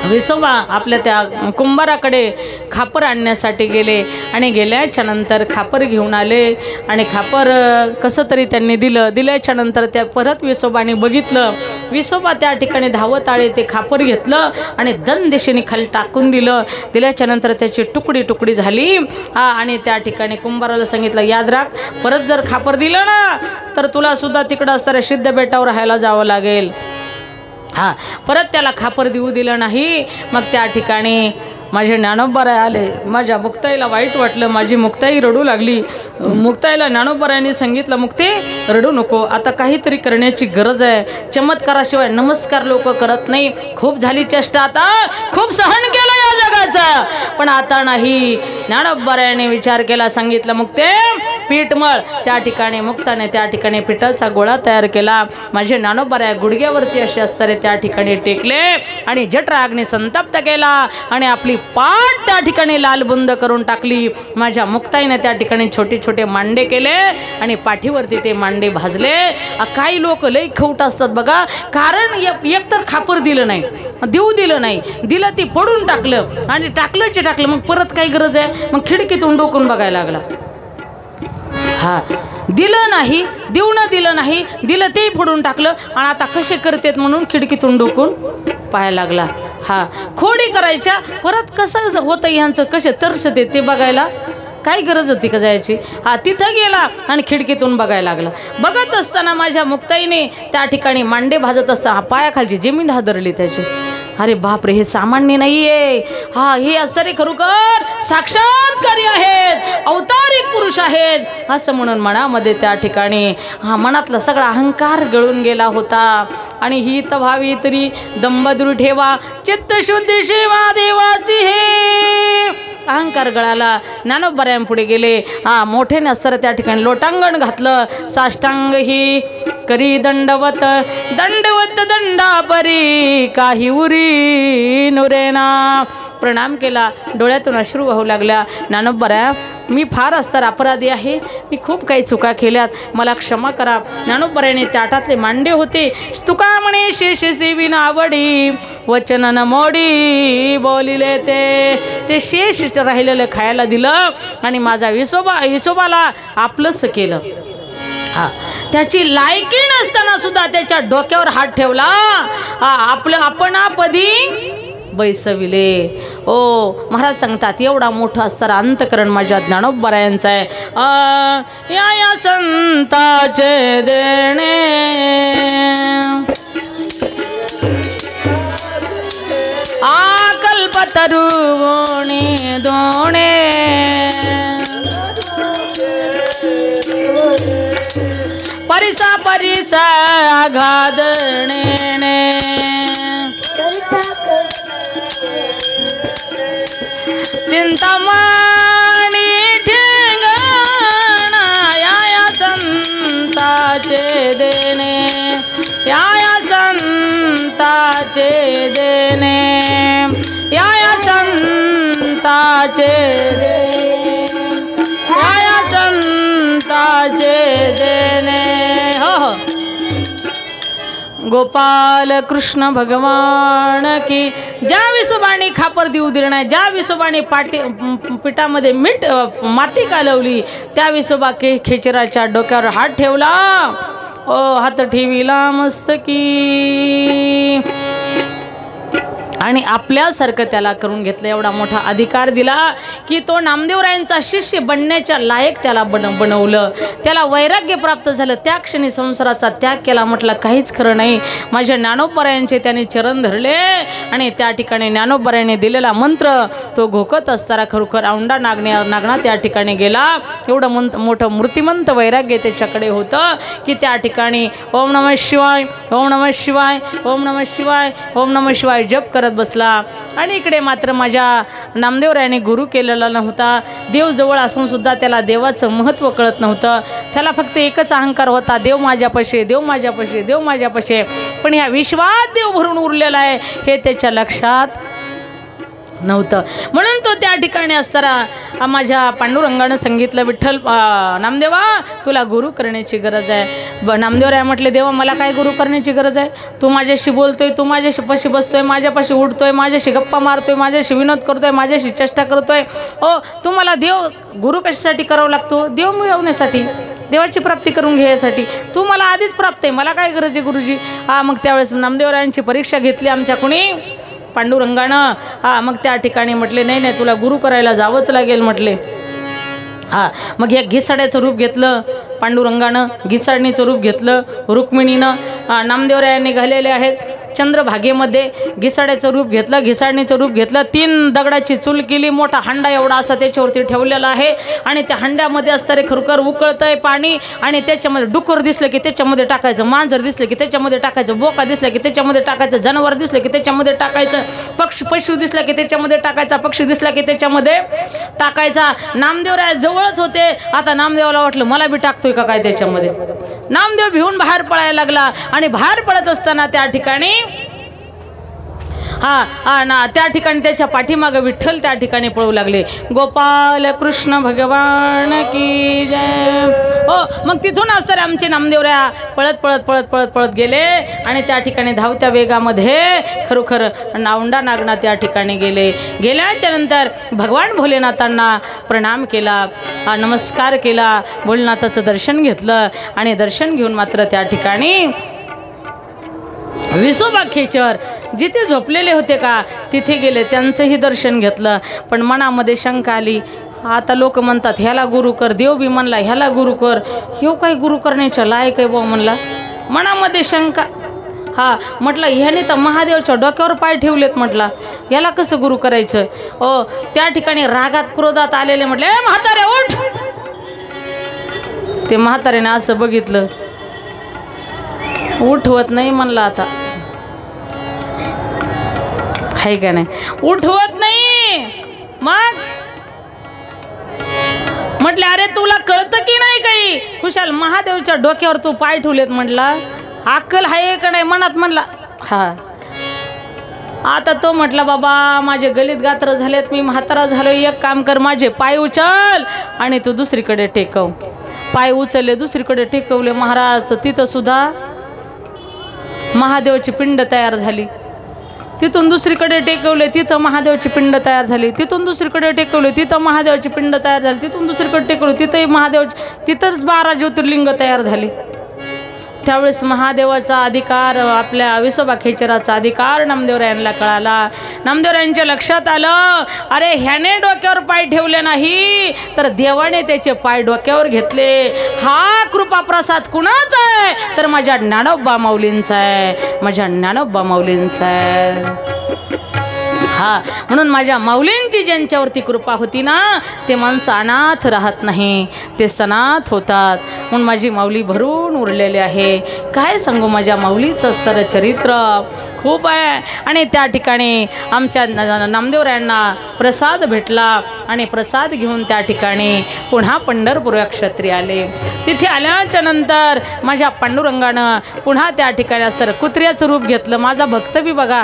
विसोबा आपल्या त्या कुंभाराकडे खापर आणण्यासाठी गेले. आणि गेल्याच्या नंतर खापर घेऊन आले. आणि खापर कसं तरी त्यांनी दिल्याच्या नंतर त्या परत विसोबाने बघितलं. विसोबा त्या ठिकाणी धावत आले. ते खापर घेतलं आणि दन दिशेने खाली टाकून दिल्याच्या नंतर त्याची तुकडी झाली. आणि त्या ठिकाणी कुंभाराला सांगितलं याद राख, परत जर खापर दिलं ना तर तुला सुद्धा तिकडं असणाऱ्या सिद्ध बेटावर राहायला जावं लागेल. परत त्याला खापर देऊ दिलं नाही. मग त्या ठिकाणी माझे ज्ञानोबराय आले. माझ्या मुक्ताईला वाईट वाटलं. माझी मुक्ताई रडू लागली. मुक्ताईला ज्ञानोबरायांनी सांगितलं मुक्ते रडू नको, आता काहीतरी करण्याची गरज आहे. चमत्काराशिवाय नमस्कार लोक करत नाही. खूप झाली चेष्टा, आता खूप सहन केलं या जगाचं, पण आता नाही. ज्ञानोबरायांनी विचार केला. सांगितलं मुक्ते पीठ मळ. त्या ठिकाणी मुक्ताने त्या ठिकाणी पिठाचा गोळा तयार केला. माझे ज्ञानोबराय गुडघ्यावरती असे असणारे त्या ठिकाणी टेकले आणि जठराग्नी संतप्त केला आणि आपली पाठ त्या ठिकाणी लालबुंद करून टाकली. माझ्या मुक्ताईने त्या ठिकाणी छोटे छोटे मांडे केले आणि पाठीवरती ते मांडे भाजले. काही लोक लई खवट असतात बघा. कारण एक तर खापर दिलं नाही, देऊ दिलं नाही, दिलं ती पडून टाकलं आणि टाकलं. मग परत काही गरज आहे? मग खिडकीतून डोकून बघायला लागला. दिलं नाही, देऊ न दिलं नाही, दिलं ते फोडून टाकलं आणि आता कसे करतेत म्हणून खिडकीतून डोकून पाहायला लागला. खोडी करायच्या. परत कसं होतं ह्यांचं, कसे तरसते ते बघायला काय गरज होती का जायची? तिथं गेला आणि खिडकीतून बघायला लागला. बघत असताना माझ्या मुक्ताईने त्या ठिकाणी मांडे भाजत असताना पायाखालची जमीन हादरली त्याची. अरे बापरे, हे सामान्य नाही आहे. हे असणारे खरोखर साक्षात्कारी आहेत, अवतारिक पुरुष आहेत असं म्हणून मनामध्ये त्या ठिकाणी मनातला सगळा अहंकार गळून गेला होता. आणि ही तर व्हावी तरी दंबदूर ठेवा चित्तशुद्धी सेवा देवाची हे. अहंकार गळाला. ज्ञानोबरायांपुढे गेले. मोठ्याने असर त्या ठिकाणी लोटांगण घातलं. साष्टांग ही करी दंडवत दंडापरी काही उरी नुरेना. प्रणाम केला. डोळ्यातून अश्रू वाहू लागल्या. ज्ञानोबराय मी फार असतार अपराधी आहे, मी खूप काही चुका केल्यात, मला क्षमा करा. ज्ञानोबरायाने ताटातले मांडे होते. तुका म्हणे शेष सेविन आवडी वचन न मोडी बोलिले ते शेष राहिलेलं खायला दिलं आणि माझा विसोबाला आपलंच केलं. त्याची लायकी नसताना सुद्धा त्याच्या डोक्यावर हात ठेवला. आपलं आपणापदी बैसविले. महाराज सांगतात एवढा मोठा असणारा अंतकरण माझ्या ज्ञानोबरायांचा आहे. या संताचे देणे कल्पतरुणी दोणे परिसा आघादणे चिंतामणी ठेंगणा या संताचे देणे या संताचे देणे या संताचे देणे या संताचे देणे. हो गोपाल कृष्ण भगवान की. ज्या विसोबाने खापर देऊ दिलं नाही, ज्या विसोबाने पिठामध्ये माती कालवली, त्या विसोबा खेचराच्या डोक्यावर हात ठेवला. हात ठेविला मस्तकी. आणि आपल्यासारखं त्याला करून घेतलं, एवढा मोठा अधिकार दिला की तो नामदेवरायांचा शिष्य बनण्याच्या लायक त्याला बनवलं, त्याला वैराग्य प्राप्त झालं, त्या क्षणी संसाराचा त्याग केला. म्हटलं काहीच खरं नाही. माझ्या ज्ञानोबरायांचे त्याने चरण धरले आणि त्या ठिकाणी ज्ञानोबरायांनी दिलेला मंत्र तो घोकत असताना खरोखर औंढा नागना त्या ठिकाणी गेला. एवढं मोठं मूर्तिमंत वैराग्य त्याच्याकडे होतं की त्या ठिकाणी ओम नमः शिवाय, ओम नमः शिवाय, ओम नमः शिवाय, ओम नमः शिवाय जप करत बसला. आणि इकडे मात्र माझ्या नामदेवरायांनी गुरु केलेला नव्हता. देव जवळ असून सुद्धा त्याला देवाचं महत्त्व कळत नव्हतं. त्याला फक्त एकच अहंकार होता, देव माझ्यापाशी, देव माझ्यापाशी, देव माझ्यापाशी. पण ह्या विश्वात देव भरून उरलेला आहे हे त्याच्या लक्षात नव्हतं. म्हणून तो त्या ठिकाणी असताना माझ्या पांडुरंगानं सांगितलं, विठ्ठल नामदेवा तुला गुरु करण्याची गरज आहे. नामदेवराय म्हटले, देवा मला काय गुरु करण्याची गरज आहे? तू माझ्याशी बोलतोय, तू माझ्याशी पाशी बसतोय, माझ्यापाशी उठतोय, माझ्याशी गप्पा मारतोय, माझ्याशी विनोद करतोय, माझ्याशी चेष्टा करतोय. ओ तू मला देव गुरु कशासाठी करावा लागतो? देव मिळवण्यासाठी, देवाची प्राप्ती करून घ्यायसाठी. तू मला आधीच प्राप्त आहे, मला काय गरज आहे गुरुजी? मग त्यावेळेस नामदेवरायांची परीक्षा घेतली आमच्या कुणी पांडुरंगानं. मग त्या ठिकाणी म्हटले, नाही नाही तुला गुरु करायला जावंच लागेल म्हटले. मग या घिसाड्याचं रूप घेतलं पांडुरंगानं, घिसाडणीचं रूप घेतलं रुक्मिणीनं. नामदेवरायांनी घालेले आहेत चंद्रभागेमध्ये घिसाड्याचं रूप घेतलं, घिसाडणीचं रूप घेतलं. 3 दगडाची चूल केली, मोठा हंडा एवढा असा त्याच्यावरती ठेवलेला आहे. आणि त्या हंड्यामध्ये असणारे खरोखर उकळतंय पाणी. आणि त्याच्यामध्ये डुकर दिसलं की त्याच्यामध्ये टाकायचं, मांजर दिसलं की त्याच्यामध्ये टाकायचं, बोका दिसलं की त्याच्यामध्ये टाकायचं, जनावर दिसलं की त्याच्यामध्ये टाकायचं, पशु दिसला की त्याच्यामध्ये टाकायचा, पक्षी दिसला की त्याच्यामध्ये टाकायचा. नामदेवराय जवळच होते. आता नामदेवाला वाटलं मला बी टाकतोय का काय त्याच्यामध्ये. नामदेव भिवून बाहेर पळायला लागला. आणि बाहेर पडत असताना त्या ठिकाणी त्या ठिकाणी त्याच्या पाठीमागं विठ्ठल त्या ठिकाणी पळू लागले. गोपाल कृष्ण भगवान की जय. हो मग तिथून असताना आमचे नामदेवराया पळत पळत पळत पळत पळत गेले. आणि त्या ठिकाणी धावत्या वेगामध्ये खरोखर औंढा नागना त्या ठिकाणी गेले. गेल्याच्या नंतर भगवान भोलेनाथांना प्रणाम केला, नमस्कार केला, भोलेनाथाचं दर्शन घेतलं. आणि दर्शन घेऊन मात्र त्या ठिकाणी विसोबा खेचर जिथे झोपलेले होते का तिथे गेले, त्यांचंही दर्शन घेतलं. पण मनामध्ये शंका आली. आता लोक म्हणतात ह्याला गुरु कर, देव बी म्हणला ह्याला गुरु कर, ह्यो काही गुरु करण्याच्या लायक आहे बा म्हणला. मनामध्ये शंका. म्हटलं ह्याने तर महादेवच्या डोक्यावर पाय ठेवलेत, म्हटलं याला कसं गुरु करायचं? त्या ठिकाणी रागात क्रोधात आलेले म्हटले, ए म्हातारे उठ. ते म्हाताऱ्याने असं बघितलं, उठवत नाही म्हणलं. आता आहे का नाही, उठवत नाही. मग म्हटले अरे तुला कळतं की नाही काही? खुशाल महादेवच्या डोक्यावर तू पाय ठेवलेत म्हटला, अक्कल आहे का नाही मनात म्हणला. आता तो म्हटला बाबा माझे गलित गात्र झालेत, मी म्हातारा झालो, एक काम कर माझे पाय उचल आणि तू दुसरीकडे टेकव. पाय उचलले, दुसरीकडे टेकवले महाराज. तर तिथं सुद्धा महादेवाची पिंड तयार झाली. तिथून दुसरीकडे टेकवले, तिथं महादेवाची पिंड तयार झाली. तिथून दुसरीकडे टेकवले, तिथं महादेवाची पिंड तयार झाली. तिथून दुसरीकडे टेकवले, तिथंही तिथंच 12 ज्योतिर्लिंग तयार झाली. त्यावेळेस महादेवाचा अधिकार, आपल्या विसोबा खेचराचा अधिकार नामदेवरायांना कळाला. नामदेवरायांच्या लक्षात आलं, अरे ह्याने डोक्यावर पाय ठेवले नाही तर देवाने त्याचे पाय डोक्यावर घेतले. हा कृपा प्रसाद कुणाचा आहे? तर माझ्या ज्ञानोबा माऊलींचा आहे, माझ्या ज्ञानोबा माऊलींचा आहे. म्हणून माझ्या माऊलींची ज्यांच्यावरती कृपा होती ना ते माणसं अनाथ राहत नाही, ते सनाथ होतात. म्हणून माझी माऊली भरून उरलेली आहे. काय सांगू, माझ्या माऊलीचं असणारं चरित्र खूप आहे. आणि त्या ठिकाणी आमच्या नामदेवरायांना प्रसाद भेटला आणि प्रसाद घेऊन त्या ठिकाणी पुन्हा पंढरपूर क्षत्री आले. तिथे आल्याच्या नंतर माझ्या पांडुरंगानं पुन्हा त्या ठिकाणी असं कुत्र्याचं रूप घेतलं. माझा भक्त बी बघा,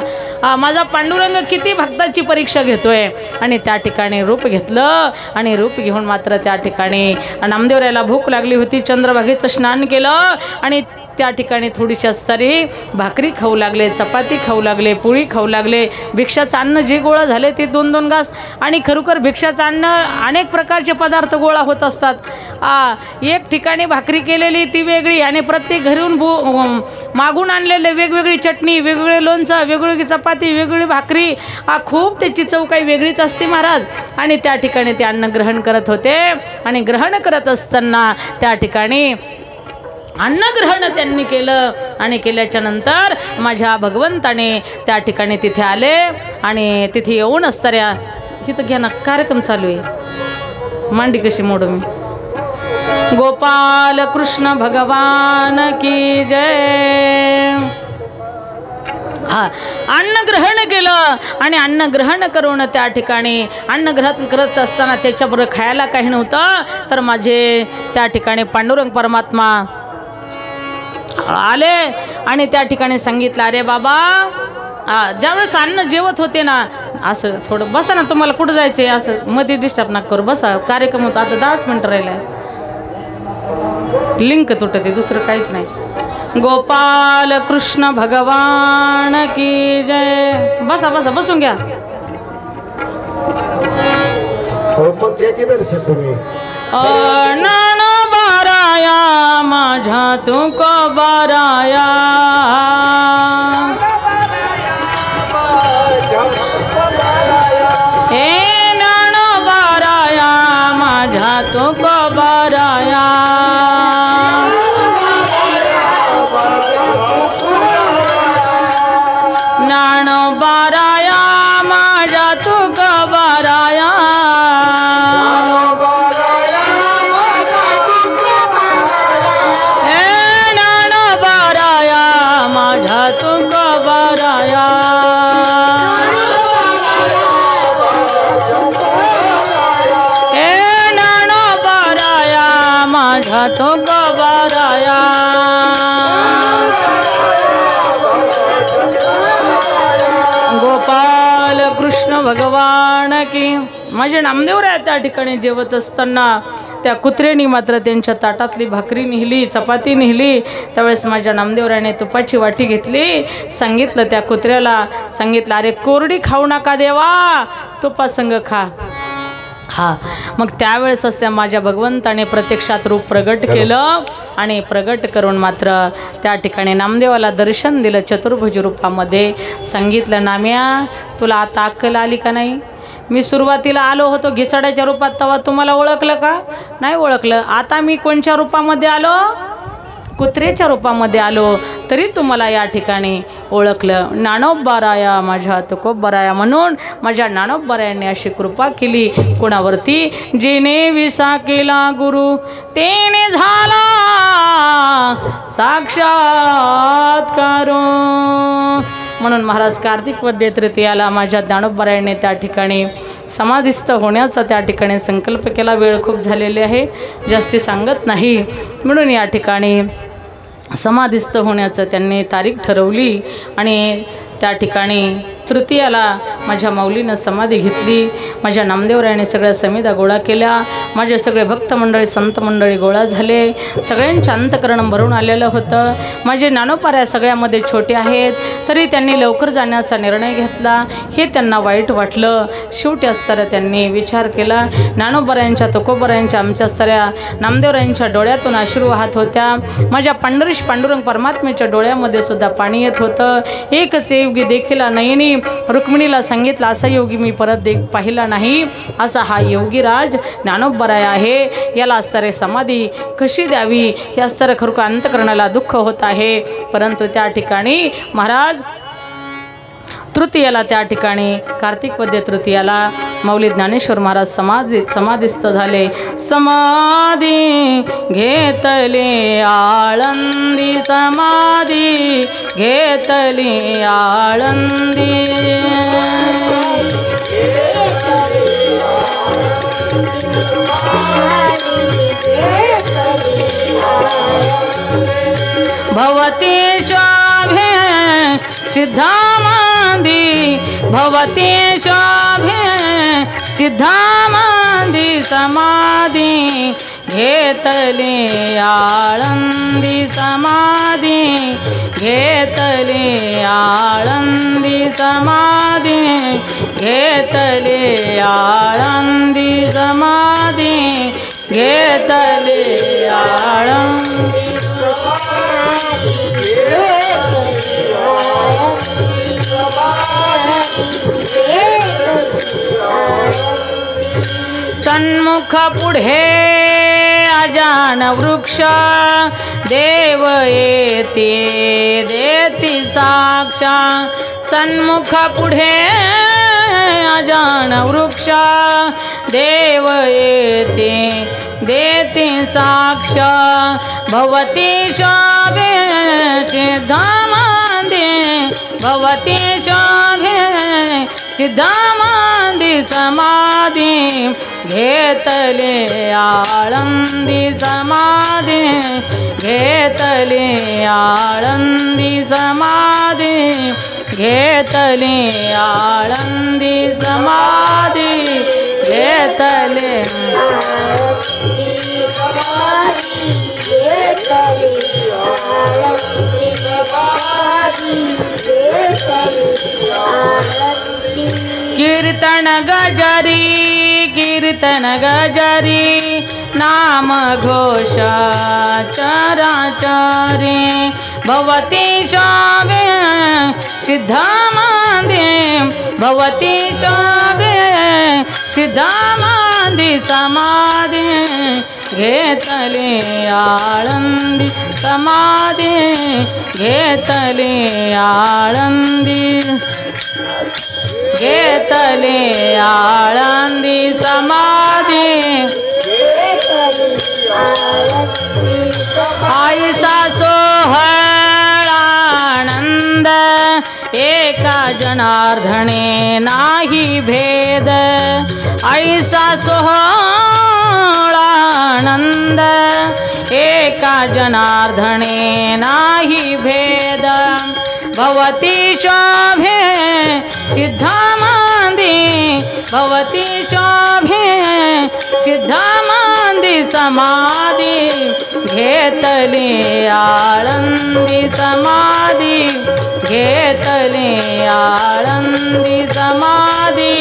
माझा पांडुरंग किती भक्ताची परीक्षा घेतोय. आणि त्या ठिकाणी रूप घेतलं आणि रूप घेऊन मात्र त्या ठिकाणी नामदेवरायाला भूक लागली होती. चंद्रभागेचं स्नान केलं आणि त्या ठिकाणी थोडीशी असणारी भाकरी खाऊ लागले, चपाती खाऊ लागले, पोळी खाऊ लागले. भिक्षाचं अन्न जे गोळा झाले ते 2-2 घास. आणि खरोखर भिक्षाचं अन्न अनेक प्रकारचे पदार्थ गोळा होत असतात. एक ठिकाणी भाकरी केलेली ती वेगळी आणि प्रत्येक घरून मागून आणलेले वेगवेगळी चटणी, वेगवेगळे लोणचं, वेगवेगळी चपाती, वेगवेगळी भाकरी. खूप त्याची चव काही वेगळीच असते महाराज. आणि त्या ठिकाणी ते अन्न ग्रहण करत होते. आणि ग्रहण करत असताना त्या ठिकाणी अन्नग्रहण त्यांनी केलं. आणि केल्याच्या नंतर माझ्या भगवंताने त्या ठिकाणी तिथे आले. आणि तिथे येऊन असणाऱ्या इथं घ्या ना, कार्यक्रम चालू आहे, मांडी कशी मोडू मी. गोपाल कृष्ण भगवान की जय. अन्न ग्रहण केलं. आणि अन्न ग्रहण करून त्या ठिकाणी अन्न ग्रहण करत असताना त्याच्याबरोबर खायला काही नव्हतं. तर माझे त्या ठिकाणी पांडुरंग परमात्मा आले आणि त्या ठिकाणी सांगितलं, अरे बाबा, ज्यावेळेस अन्न जेवत होते ना, असं थोडं बसा ना, तुम्हाला कुठं जायचं आहे, असं मध्ये डिस्टर्ब नका करू, बसा, कार्यक्रम होता, आता 10 मिनटं राहिलं आहे, लिंक तुटते, दुसरं काहीच नाही. गोपाल कृष्ण भगवान की जय. बसा बसा, बसून घ्या. नाना बाराया माझा तुको बाराया, हे नाना बाराया माझा तुको बाराया, नानो बाराया माझा तुको बाराया, तो गवाराया. गोपाल कृष्ण भगवान की. माझे नामदेवराय त्या ठिकाणी जेवत असताना त्या कुत्र्यानी मात्र त्यांच्या ताटातली भाकरी नेली, चपाती नेली. त्यावेळेस माझ्या नामदेवरायाने तुपाची वाटी घेतली. सांगितलं त्या कुत्र्याला, सांगितलं, अरे कोरडी खाऊ नका देवा, तुपासंग खा. मग त्यावेळेस असं माझ्या भगवंताने प्रत्यक्षात रूप प्रगट केलं. आणि प्रगट करून मात्र त्या ठिकाणी नामदेवाला दर्शन दिलं चतुर्भुज रूपामध्ये. सांगितलं, नाम्या, तुला आता अक्कल आली का नाही? मी सुरुवातीला आलो होतो घिसाड्याच्या रूपात, तेव्हा तुम्हाला ओळखलं का? नाही ओळखलं. आता मी कोणत्या रूपामध्ये आलो? कुत्र्याच्या रूपामध्ये आलो, तरी तुम्हाला या ठिकाणी ओळखलं. नानोबाराया माझ्या तुकोबाराया. म्हणून माझ्या नानोबारायांनी अशी कृपा केली कोणावरती? जिने विसा केला गुरु तेने झाला साक्षात्कार. म्हणून महाराज कार्तिक वद्य तृतीयाला माझ्या ज्ञानोबारायांनी त्या ठिकाणी समाधिस्थ होण्याचा त्या ठिकाणी संकल्प केला. वेळ खूप झालेली आहे, जास्ती सांगत नाही. म्हणून या ठिकाणी समाधिस्थ होण्याचं त्यांनी तारीख ठरवली. आणि त्या ठिकाणी तृतीयाला माझ्या माऊलीनं समाधी घेतली. माझ्या नामदेवरायाने सगळ्या समिधा गोळा केल्या. माझे सगळे भक्त मंडळी, संत मंडळी गोळा झाले. सगळ्यांचं अंतकरण भरून आलेलं होतं. माझे नानोपाऱ्या सगळ्यामध्ये छोटे आहेत, तरी त्यांनी लवकर जाण्याचा निर्णय घेतला. हे त्यांना वाईट वाटलं. शेवटी असताना त्यांनी विचार केला, नानोबाऱ्यांच्या, तुकोबाऱ्यांच्या, आमच्या सगळ्या नामदेवरायांच्या डोळ्यातून अश्रू वाहत होत्या. माझ्या पंढरीश पांडुरंग परमात्म्याच्या डोळ्यामध्ये सुद्धा पाणी येत होतं. एकच योगी देखील नयनी रुक्मिणीला सांगितलं, असा योगी मी परत पाहिला नाही. असा हा योगीराज ज्ञानोबराय आहे. याला असणारे समाधी कशी द्यावी हे असणारं खरोखर अंतकरणाला दुःख होत आहे. परंतु त्या ठिकाणी महाराज तृतीयाला, त्या ठिकाणी कार्तिक वद्य तृतीयाला माऊली ज्ञानेश्वर महाराज समाधिस्थ झाले. समाधी घेतली आळंदी, समाधी घेतली आळंदी, भवती शोभे सिद्धामांदी भवती शोभे सिद्धामांदी समाधी घेतले आळंदी समाधी घेतले आळंदी समाधी घेतले आळंदी समाधी घेतले आळंदी सन्मुख पुढे अजान वृक्ष देव येते देती साक्षा सन्मुख पुढे अजान वृक्ष देव येते देती साक्ष भवती शोभे सिद्धामांदी भवती शोभे सिद्धामांदी समाधी घेतले आळंदी समाधी घेतले आळंदी समाधी घेतले आळंदी समाधी घेतले कीर्तन गजरी नाम घोष चराचरी भवती शोभे सिद्धामांदी भवती शोभे सिद्धामांदी समाधी घेतले आळंदी समाधी घेतले आळंदी घेतले आळंदी समाधी आईचा सोहळानंद एका जनार्दने नाही भेद आईचा सोहळानंद एका जनार्दने नाही भेद भवती शोभे सिद्धामांदी भवती शोभे सिद्धामांदी समाधी घेतले आळंदी समाधी घेतले आळंदी समाधी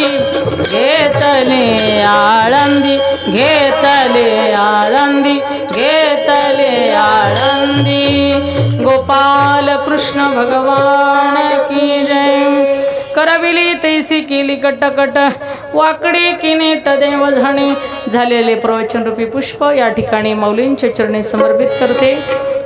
घेतले आळंदी घेतले आळंदी घेतले आळंदी गोपाल कृष्ण भगवान की जय करविली तैसी केली कटकट वाकडी किनीट देव झाणे झालेले प्रवचन रूपी पुष्प या ठिकाणी माऊलींच्या चरणी समर्पित करते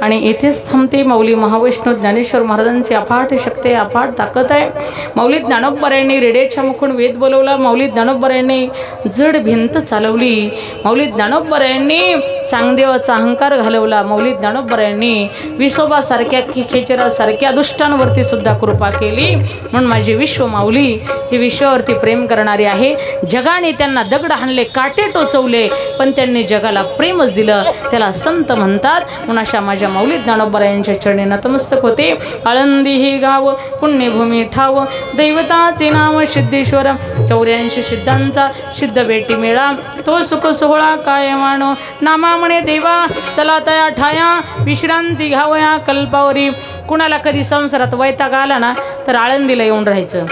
आणि इथेच थांबते। माऊली महावैष्णव ज्ञानेश्वर महाराजांची अफाट शक्ती अफाट ताकद आहे। माऊली ज्ञानोबरायांनी रेड्याच्या मुखून वेद बोलवला, माऊली ज्ञानोबरायांनी जड भिंत चालवली, माऊली ज्ञानोबरायांनी चांगदेवाचा अहंकार घालवला, माऊली ज्ञानोबरायांनी विसोबासारख्या खेचरासारख्या दुष्टांवरती सुद्धा कृपा केली। म्हणून माझी विश्व माऊली ही विश्वावरती प्रेम करणारी आहे। जगाने त्यांना दगड हाणले, काटे टोचवले, पण त्यांनी जगाला प्रेमच दिलं, त्याला संत म्हणतात। म्हणून अशा माझ्या माऊली ज्ञानोबरायांच्या चरणी नतमस्तक होते। आळंदी ही गाव पुण्यभूमी ठाव, दैवताचे नाव सिद्धेश्वर, 84 सिद्धांचा सिद्ध भेटी मेळा, तो सुख सोहळा काय मानो, नामा म्हणे देवा चला तया ठाया, विश्रांती घ्यावया कल्पावरी। कुणाला कधी संसारात वैताग आला ना तर आळंदीला येऊन राहायचं,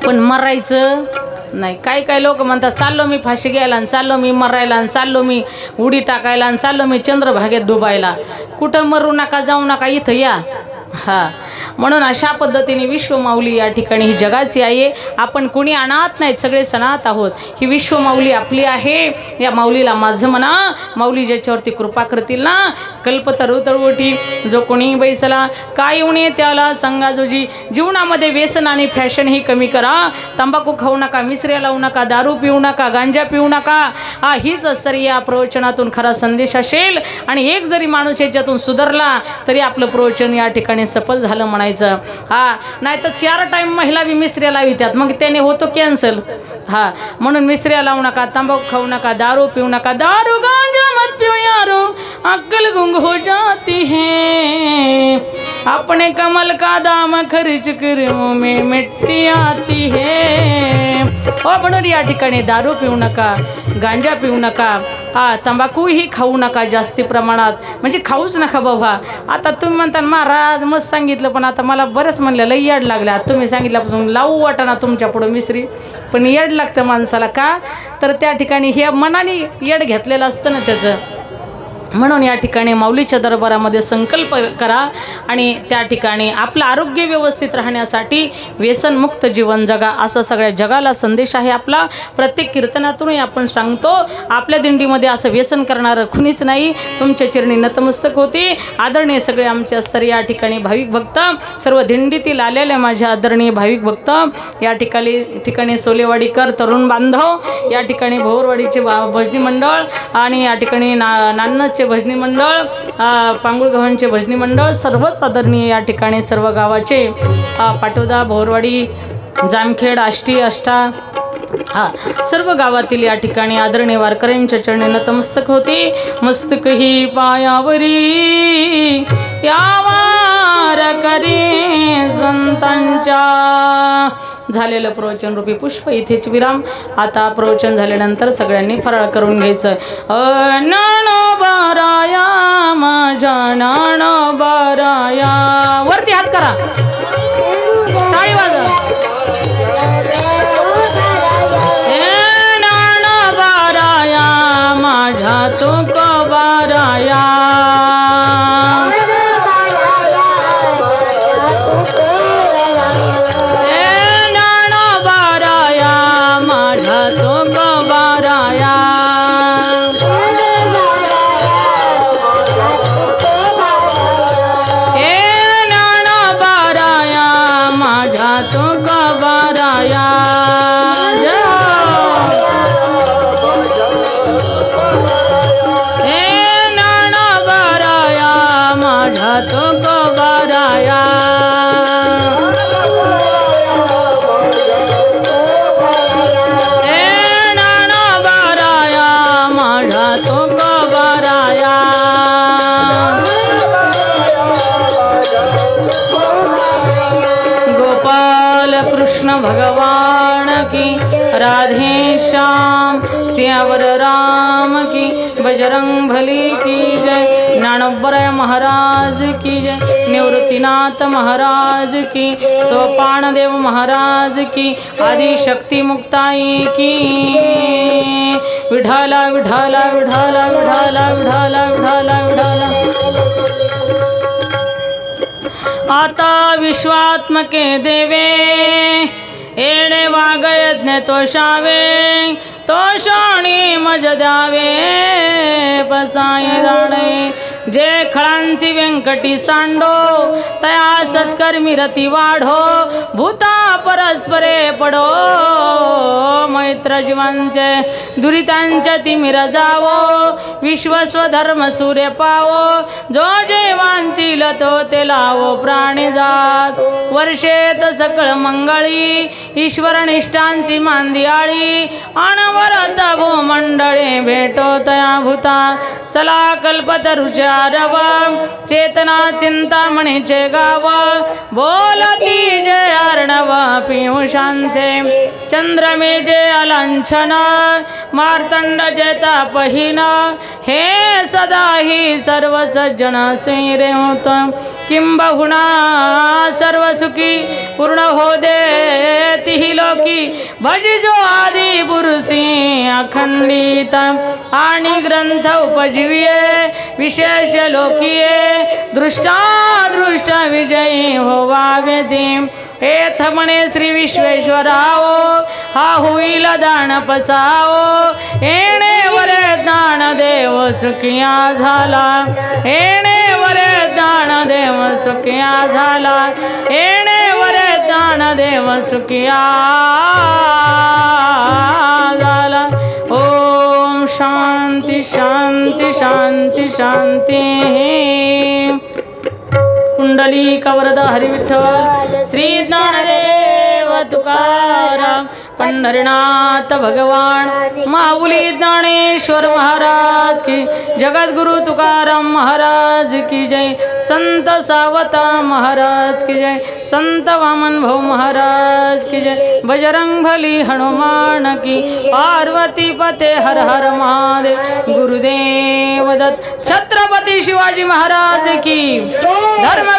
पण मरायचं नाही। काय काय लोक म्हणतात चाललो मी फाशी घ्यायला आणि चाललो मी मरायला आणि चाललो मी उडी टाकायला आणि चाललो मी चंद्रभागेत डुबायला। कुठं मरू नका, जाऊ नका, इथं या। म्हणून अशा पद्धतीने विश्व माऊली या ठिकाणी ही जगाची आहे। आपण कोणी अनाथ नाहीत, सगळे सनाथ आहोत। ही विश्व माऊली आपली आहे। या माऊलीला माझं म्हणा, माऊली ज्याच्यावरती कृपा करतील ना कल्पतरू तळवटी, जो कोणी बैसला काय उणे त्याला सांगा जोजी। जीवनामध्ये व्यसन आणि फॅशन ही कमी करा, तंबाखू खाऊ नका, मिसऱ्या लावू नका, दारू पिऊ नका, गांजा पिऊ नका। हीच सर या प्रवचनातून खरा संदेश असेल। आणि एक जरी माणूस याच्यातून सुधारला तरी आपलं प्रवचन या ठिकाणी सफल झालं म्हणायचं. हा नाही तर 4 टाईम महिला बी मिसऱ्या लावित्यात, मग त्याने होतो कॅन्सल. हा म्हणून मिसऱ्या लावू नका, तंबाखू खाऊ नका, दारू पिऊ नका. दारू गांजा मत पियो यारो, अक्कल गुंग हो जाती है. अपने कमल का दाम खर्च कर मुँह में मिट्टी आती है. म्हणून या ठिकाणी दारू पिऊ नका, गांजा पिऊ नका, तंबाखूही खाऊ नका जास्ती प्रमाणात, म्हणजे खाऊच नका बाबा. आता तुम्ही म्हणता महाराज मस्त सांगितलं, पण आता मला बरंच म्हणलं लई येड लागल्या. तुम्ही सांगितल्यापासून लावू वाटाना तुमच्या पुढं मिसरी, पण येड लागतं माणसाला. का तर त्या ठिकाणी हे मनाने येड घेतलेलं असतं ना त्याचं. म्हणून या ठिकाणी माऊलीच्या दरबारामध्ये संकल्प करा आणि त्या ठिकाणी आपलं आरोग्य व्यवस्थित राहण्यासाठी व्यसनमुक्त जीवन जगा, असा सगळ्या जगाला संदेश आहे आपला. प्रत्येक कीर्तनातूनही आपण सांगतो, आपल्या दिंडीमध्ये असं व्यसन करणारं कुणीच नाही. तुमच्या चरणी नतमस्तक होते. आदरणीय सगळे आमच्या सर या ठिकाणी भाविक भक्त, सर्व दिंडीतील आलेले माझे आदरणीय भाविक भक्त, या ठिकाणी सोलेवाडीकर तरुण बांधव, या ठिकाणी भोरवाडीचे भजनी मंडळ आणि या ठिकाणी नान्नचे भजनी मंडळ, पांगुळगावांचे भजनी मंडळ, सर्वच आदरणीय या ठिकाणी सर्व गावाचे, पाटोदा, भोरवाडी, जामखेड, आष्टी, आष्टा, सर्व गावातील या ठिकाणी आदरणीय वारकऱ्यांच्या चरणी नतमस्तक होते. मस्तकही पायावरी यावार करे संतांच्या. झालेलं प्रवचन रूपी पुष्प इथेच विराम. आता प्रवचन झाल्यानंतर सगळ्यांनी फराळ करून घ्यायचं. नाणोबाराया माझ्या नाणोबाराया, वरती हात करा, टाळी वाजवा. नाणोबाराया माझ्या तुकोबाराया, भगवान की, राधे श्याम सियावर राम की, बजरंग बली की जय, ज्ञानोबराय महाराज की जय, निवृत्तीनाथ महाराज की, सोपानदेव महाराज की, आदि शक्ती मुक्ताई की. विठाला विठाला विठाला विठाला विठाला विठाला विठाला. आता विश्वात्मके देवे येणे वागयज्ञ तोषावे, तोषाणी मज द्यावे पसाई जाणे. जे खळांची व्यंकटी सांडो, तया सत्कर्मी रती वाढो, भूता परस्परे पडो. मैत्र जीवांचे दुरितांच्या तिमिर जावो, विश्वस्वधर्म सूर्य पावो. जो जेवांची लतो ते लावो प्राणी जात. वर्षेत सकळ मंगळी, ईश्वर निष्ठांची मांदियाळी. अनवरत भूमंडळे भेटो तया भूता. चला कल्पतरुच्या रव, चेतना चिंतामणीचे गाव. बोलती जे अर्णव पियुषांचे, चंद्रमे जे अलांछन. मार्तंड जे तापहीन, हे सदाही सर्व सज्जन स्वीरे होत. किंबहुना सर्व सुखी पूर्ण हो दे तिही लोकी. भजिजो आदि पुरुषी अखंडित, आणि ग्रंथ उपजीविये विशेष लोकीये. दृष्टादृष्ट विजयी होवावे जी. एथ म्हणे श्री विश्वेश्वराओ, हा होईल दान पसाओ. येणे वरे दान देव सुखिया झाला, येणे वरे दान देव सुखिया झाला. येणे वरे दान देव सुखिया झाला. ओम शांती शांती शांती शांती. पुंडलिकवरद हरी विठ्ठल श्री ज्ञानदेव तुकाराम पंढरीनाथ भगवान माऊली ज्ञानेश्वर महाराज की जगद्गुरु तुकाराम महाराज की जय संत सावता महाराज की जय संत वामन भाऊ महाराज की जय बजरंगबली हनुमान की पार्वती पते हर हर महादेव गुरुदेव दत्त छत्रपति शिवाजी महाराज की धर्मवीर